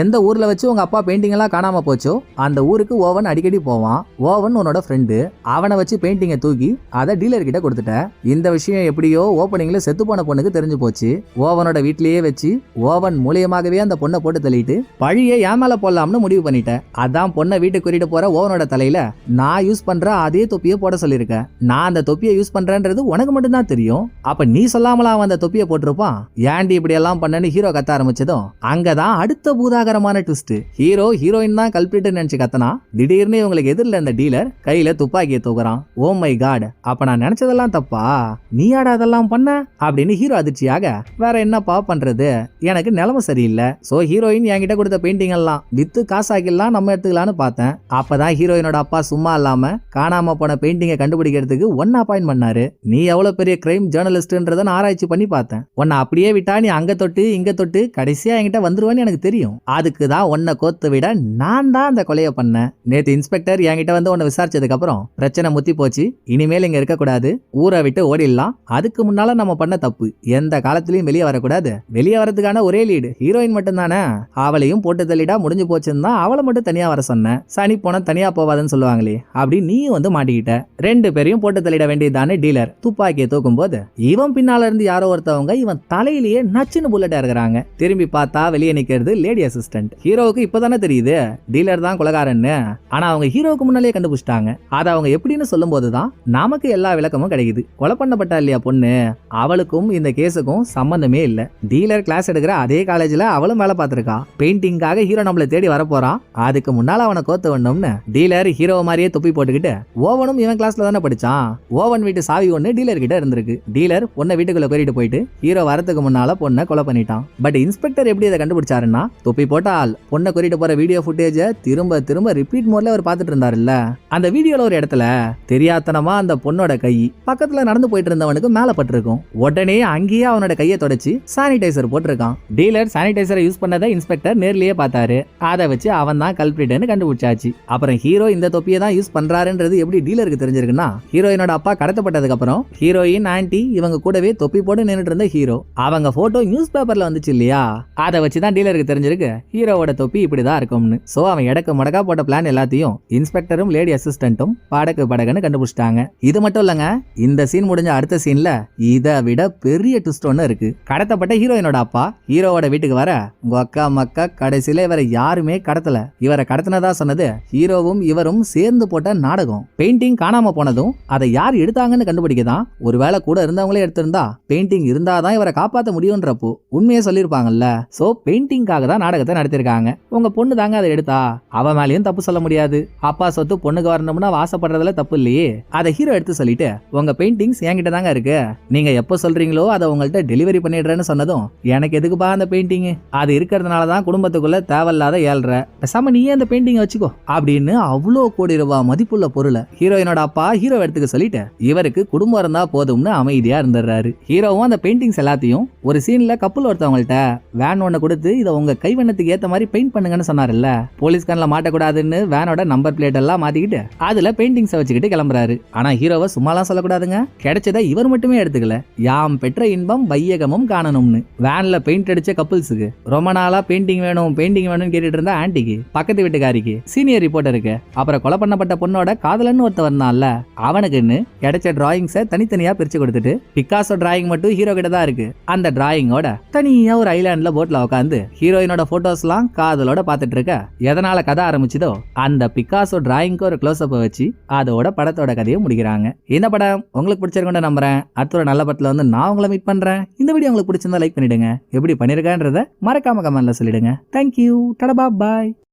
எந்த ஊர்ல வச்சு உங்க அப்பா பெயிண்டிங் எல்லாம் காணாம போச்சோ அந்த ஊருக்கு ஓவன் அடிக்கடி போவான். ஓவன் உன்னோட ஃப்ரெண்டு. அவனை வச்சு பெயிண்டிங்கை தூக்கி அதை டீலர் கிட்ட கொடுத்துட்ட. இந்த விஷயம் எப்படியோ ஓப்பனிங்ல செத்து போன பொண்ணுக்கு தெரிஞ்சு போச்சு. ஓவனோட வீட்லயே வச்சு ஓவன் மூலியமாகவே அந்த பொண்ணை போட்டு தள்ளிட்டு பழிய ஏன் மேல போடலாம்னு முடிவு பண்ணிட்டேன். அதான் பொண்ணை வீட்டுக்கு கூட்டிட்டு போற ஓவனோட தலையில நான் யூஸ் பண்ற அதே தொப்பியை போட சொல்லியிருக்கேன். நான் அந்த தொப்பியை யூஸ் பண்றேன்றது உனக்கு மட்டும் தான் தெரியும். அப்ப நீ சொல்லாமலா அவன் அந்த தொப்பியை போட்டிருப்பான். ஏன்டி இப்படி எல்லாம் பண்ணன்னு ஹீரோ கத்த ஆரம்பிச்சதும் அங்கதான் அடுத்த பூதாகரமான ட்விஸ்ட். ஹீரோயின் தான் கல்பிரிட் நினைச்சு கத்தனா திடீர்னு இவங்களுக்கு எதிரில் இருந்த டீலர் கையில துப்பாக்கியை தூக்குறான். ஓ மை காட், அப்ப நான் நினைச்சதெல்லாம் தப்பா? நீயாடா அதெல்லாம் பண்ண அப்படின்னு ஹீரோ அதிர்ச்சியாக வேற என்னப்பா பண்றது, எனக்கு நிலைமை சரியில்லை. சோ ஹீரோயின் என்கிட்ட கொடுத்த பெயிண்டிங் எல்லாம் வித்து காசாக்கிலாம் நம்ம எடுத்துக்கலாம்னு பார்த்தேன். அப்பதான் ஹீரோயினோட அப்பா சும்மா இல்லாம காணாம போன பெயிண்டிங்கை கண்டுபிடிக்கிறதுக்கு ஒன்னு அப்பாயின்ட் பண்ணாரு. நீ எவ்வளவு பெரிய கிரைம் ஜேர்னலிஸ்ட்ன்றத நான் ஆராய்ச்சி பண்ணி பார்த்தேன். உன்னை அப்படியே விட்டா நீ அங்க தொட்டு இங்க தொட்டு கடைசியா என்கிட்ட வந்துருவேன்னு எனக்கு தெரியும். அதுக்கு தான் உன்னை கோத்து விட நான் தான் அந்த கொலையை பண்ணேன். நேத்து இன்ஸ்பெக்டர் என்கிட்ட வந்து உன்னை விசாரிச்சதுக்கு அப்புறம் பிரச்சனை முத்தி போச்சு. இனிமேல் இங்க இருக்க கூடாது, ஊரை விட்டு ஓடிடலாம். அதுக்கு முன்னால நம்ம பண்ண தப்பு எந்த காலத்திலயும் வெளியே வரக்கூடாது. வெளியே வரதுக்கான ஒரே லீடு ஹீரோயின் மட்டும் தானே. அவளையும் போட்டு தள்ளிடா முடிஞ்சு போச்சுன்னு தான் அவளை மட்டும் தனியா வர சொன்னேன். சனி போன தனியா போவாதுன்னு சொல்லுவாங்களே, அப்படி நீயும் வந்து மாட்டிக்கிட்ட. 2 பேரையும் போட்டு தள்ளிட வேண்டியதானே. டீலர் துப்பாக்கியை தூக்கும் போது இவன் பின்னால இருந்து யாரோ ஒருத்தவங்க இவன் தலையிலேயே நச்சுன்னு புல்லட் இருக்கிறாங்க. திரும்பி பார்த்தா வெளியே நிக்கிறது லேடி அசிஸ்டன்ட். ஹீரோவுக்கு இப்பதானே தெரியுது டீலர் தான் கொலைகாரன்னு. ஆனா அவங்க ஹீரோவுக்கு முன்னாலே கண்டுபிடிச்சிட்டாங்க. அதை அவங்க எப்படின்னு சொல்லும் போதுதான் நமக்கு எல்லா விளக்கமும் கிடைக்குது. கொலை பண்ணப்பட்டா இல்லையா பொண்ணு, அவளுக்கும் இந்த கேஸுக்கும் சம்பந்தமே இல்ல. டீலர் கிளாஸ் எடுக்கிற அதே காலேஜ்ல அவளும் வேலை பார்த்திருக்கா. பெயிண்டிங்காக ஹீரோ நம்மள தேடி வரப்போறான். அதுக்கு முன்னால அவனை கோத்து வேணும்னு டீலர் ஹீரோ மாதிரியே தொப்பி போட்டுக்கிட்டு ஓவனும் இவன் கிளாஸ்ல தானே படிச்சான். ஓவன் வீட்டு சாவி ஒண்ணு டீலர் கிட்ட இருந்திருக்கு. டீலர் பொண்ணை வீட்டுக்குள்ள கூட்டிட்டு போயிட்டு ஹீரோ வரதுக்கு முன்னால பொண்ணை கொலை பண்ணிட்டான். பட் இன்ஸ்பெக்டர் எப்படி அதை கண்டுபிடிச்சாருன்னா தொப்பி போட்டால் பொண்ணை கூட்டிட்டு போற வீடியோ ஃபுட்டேஜ திரும்ப திரும்ப ரிப்பீட் மோட்ல அவர் பார்த்துட்டு இருந்தாருல்ல. அந்த வீடியோல ஒரு இடத்துல தெரியாதனமா அந்த பொண்ணோட கை பக்கத்துல நடந்து போயிட்டு இருந்தவனுக்கு மேல பட்டிருக்கும். உடனே அங்கேயே அவனோட கையை தொடச்சு சானிடைசர் போட்டிருக்கான். டீலர் சானிடைசரை யூஸ் பண்ணதை இன்ஸ்பெக்டர் நேர்லயே பார்த்தாரு. அதை வச்சு அவன் தான் கல்பிரிட்னு கண்டுபிடிச்சாச்சு. அப்புறம் ஹீரோ இந்த தொப்பியை தான் யூஸ் பண்றாருன்றது எப்படி டீலருக்கு தெரிஞ்சிருக்குன்னா ஹீரோயினோட அப்பா கடத்தப்பட்டதுக்கு அப்புறம் ஹீரோயின் ஆன்டி இவங்க கூடவே தொப்பி போட்டு நின்னுட்டு இருந்த ஹீரோ அவங்க போட்டோ நியூஸ் பேப்பர்ல வந்துச்சு இல்லையா, அதை வச்சுதான் டீலருக்கு தெரிஞ்சிருக்கு ஹீரோவோட தொப்பி இப்படிதான் இருக்கும்னு. சோ அவன் எடக்கு மடக்கா போட்ட பிளான் எல்லாத்தையும் இன்ஸ்பெக்டரும் லேடி அசிஸ்டன்ட்டும் படகுன்னு கண்டுபிடிச்சிட்டாங்க. இது மட்டும் இல்லங்க, இந்த சீன் முடிஞ்ச அடுத்த சீன்ல இதை விட பெரிய ட்விஸ்ட் ஒன்னு இருக்கு. கடத்தப்பட்ட ஹீரோயினோட அப்பா ஹீரோவோட வீட்டுக்கு வர உங்க அக்கா மக்கா கடைசியில இவரை யாருமே கடத்தல, இவரை கடத்தினதா சொன்னது ஹீரோவும் இவரும் சேர்ந்து போட்ட நாடகம். பெயிண்டிங் காணாம போனதும் அதை யார் எடுத்தாங்கன்னு கண்டுபிடிக்கதான். ஒருவேளை கூட இருந்தவங்களே எடுத்திருந்தா பெயிண்டிங் இருந்தாதான் இவரை காப்பாற்ற முடியும்ன்றப்போ உண்மையை சொல்லியிருப்பாங்கல்ல. சோ பெயிண்டிங்காக தான் நாடகத்தை நடத்திருக்காங்க. உங்க பொண்ணு தாங்க அதை எடுத்தா, அவ மேலேயும் தப்பு சொல்ல முடியாது. அப்பா சொத்து பொண்ணுக்கு வரணும்னா ஆசைப்படுறதுல தப்பு இல்லையே. அதை ஹீரோ எடுத்து சொல்லிட்டு உங்க பெயிண்டிங்ஸ் என்கிட்ட தாங்க இருக்கு, நீங்க எப்ப சொல்றீங்களோ அதை உங்கள்கிட்ட டெலிவரி பண்ணிடுறேன்னு சொன்னதும் எனக்கு எதுக்குப்பா அந்த பெயிண்டிங், அது இருக்கிறதுனாலதான் குடும்பத்துக்குள்ள தேவையில்லாத ஏழ்ற, பேசாம நீயே அந்த பெயிண்டிங் வச்சுக்கோ அப்படின்னு அவ்வளோ கோடி ரூபாய் மதிப்புள்ள பொருளை ஹீரோயினோட அப்பா ஹீரோ எடுத்துக்க சொல்லிட்டு இவருக்கு குடும்பம் இருந்தா போதும்னு அமைதியா இருந்துடுறாரு. ஹீரோவும் அந்த பெயிண்டிங்ஸ் எல்லாத்தையும் ஒரு சீன்ல கப்பல் ஒருத்தவங்கள்ட்ட வேன் ஒண்ணு கொடுத்து இதை உங்க கைவண்ணத்துக்கு ஏத்த மாதிரி பெயிண்ட் பண்ணுங்கன்னு சொன்னார்ல. போலீஸ் கண்ணில் மாட்டக்கூடாதுன்னு வேனோட நம்பர் பிளேட் எல்லாம் மாத்திக்கிட்டு அதுல பெயிண்டிங்ஸ் வச்சுக்கிட்டு கிளம்புறாரு. ஆனா ஹீரோவை சும்மாலாம் சொல்லக்கூடாதுங்க, கிடைச்சதை இவர் மட்டுமே எடுத்துக்கல. யாம் பெற்ற இன்பம் வையகமும் காணணும்னு வேன்ல பெயிண்ட் அடிச்ச கப்புள்ஸுக்கு, ரொம்ப நாளா பெயிண்டிங் வேணும்னு கேட்டுட்டு இருந்த ஆன்டிக்கு, பக்கத்து வீட்டுக்காரிக்கு, சீனியர் ரிப்போர்ட்டருக்கு, அப்புறம் கொலை பண்ணப்பட்ட பொண்ணோட காதலன்னு ஒருத்தர் வந்தான்ல அவனுக்குன்னு கிடைச்ச டிராயிங்ஸை தனித்தனியா பிரிச்சு கொடுத்துட்டு பிக்காசோ டிராயிங் மட்டும் ஹீரோ கிட்ட தான் இருக்கு. அந்த டிராயிங்கோட தனியா ஒரு ஐலாண்ட்ல போட்ல உட்காந்து ஹீரோயினோட போட்டோஸ் எல்லாம் காதலோட பாத்துட்டு இருக்க. எதனால எதனால கதை ஆரம்பிச்சதோ அந்த பிக்காசோ டிராயிங்க்கு ஒரு க்ளோஸ் அப் வச்சு அதோட படத்தோட கதையை முடிக்கிறாங்க. இந்த படம் உங்களுக்கு பிடிச்சிருக்குன்னு நம்புறேன். அடுத்த ஒரு நல்ல படத்துல வந்து நான் உங்களை மீட் பண்றேன். இந்த வீடியோ உங்களுக்கு பிடிச்சிருந்தா லைக் பண்ணிடுங்க. எப்படி பண்ணிருக்கேன்றத மறக்காம கமெண்ட்ல சொல்லிடுங்க. தேங்க்யூ. டடா பாய்.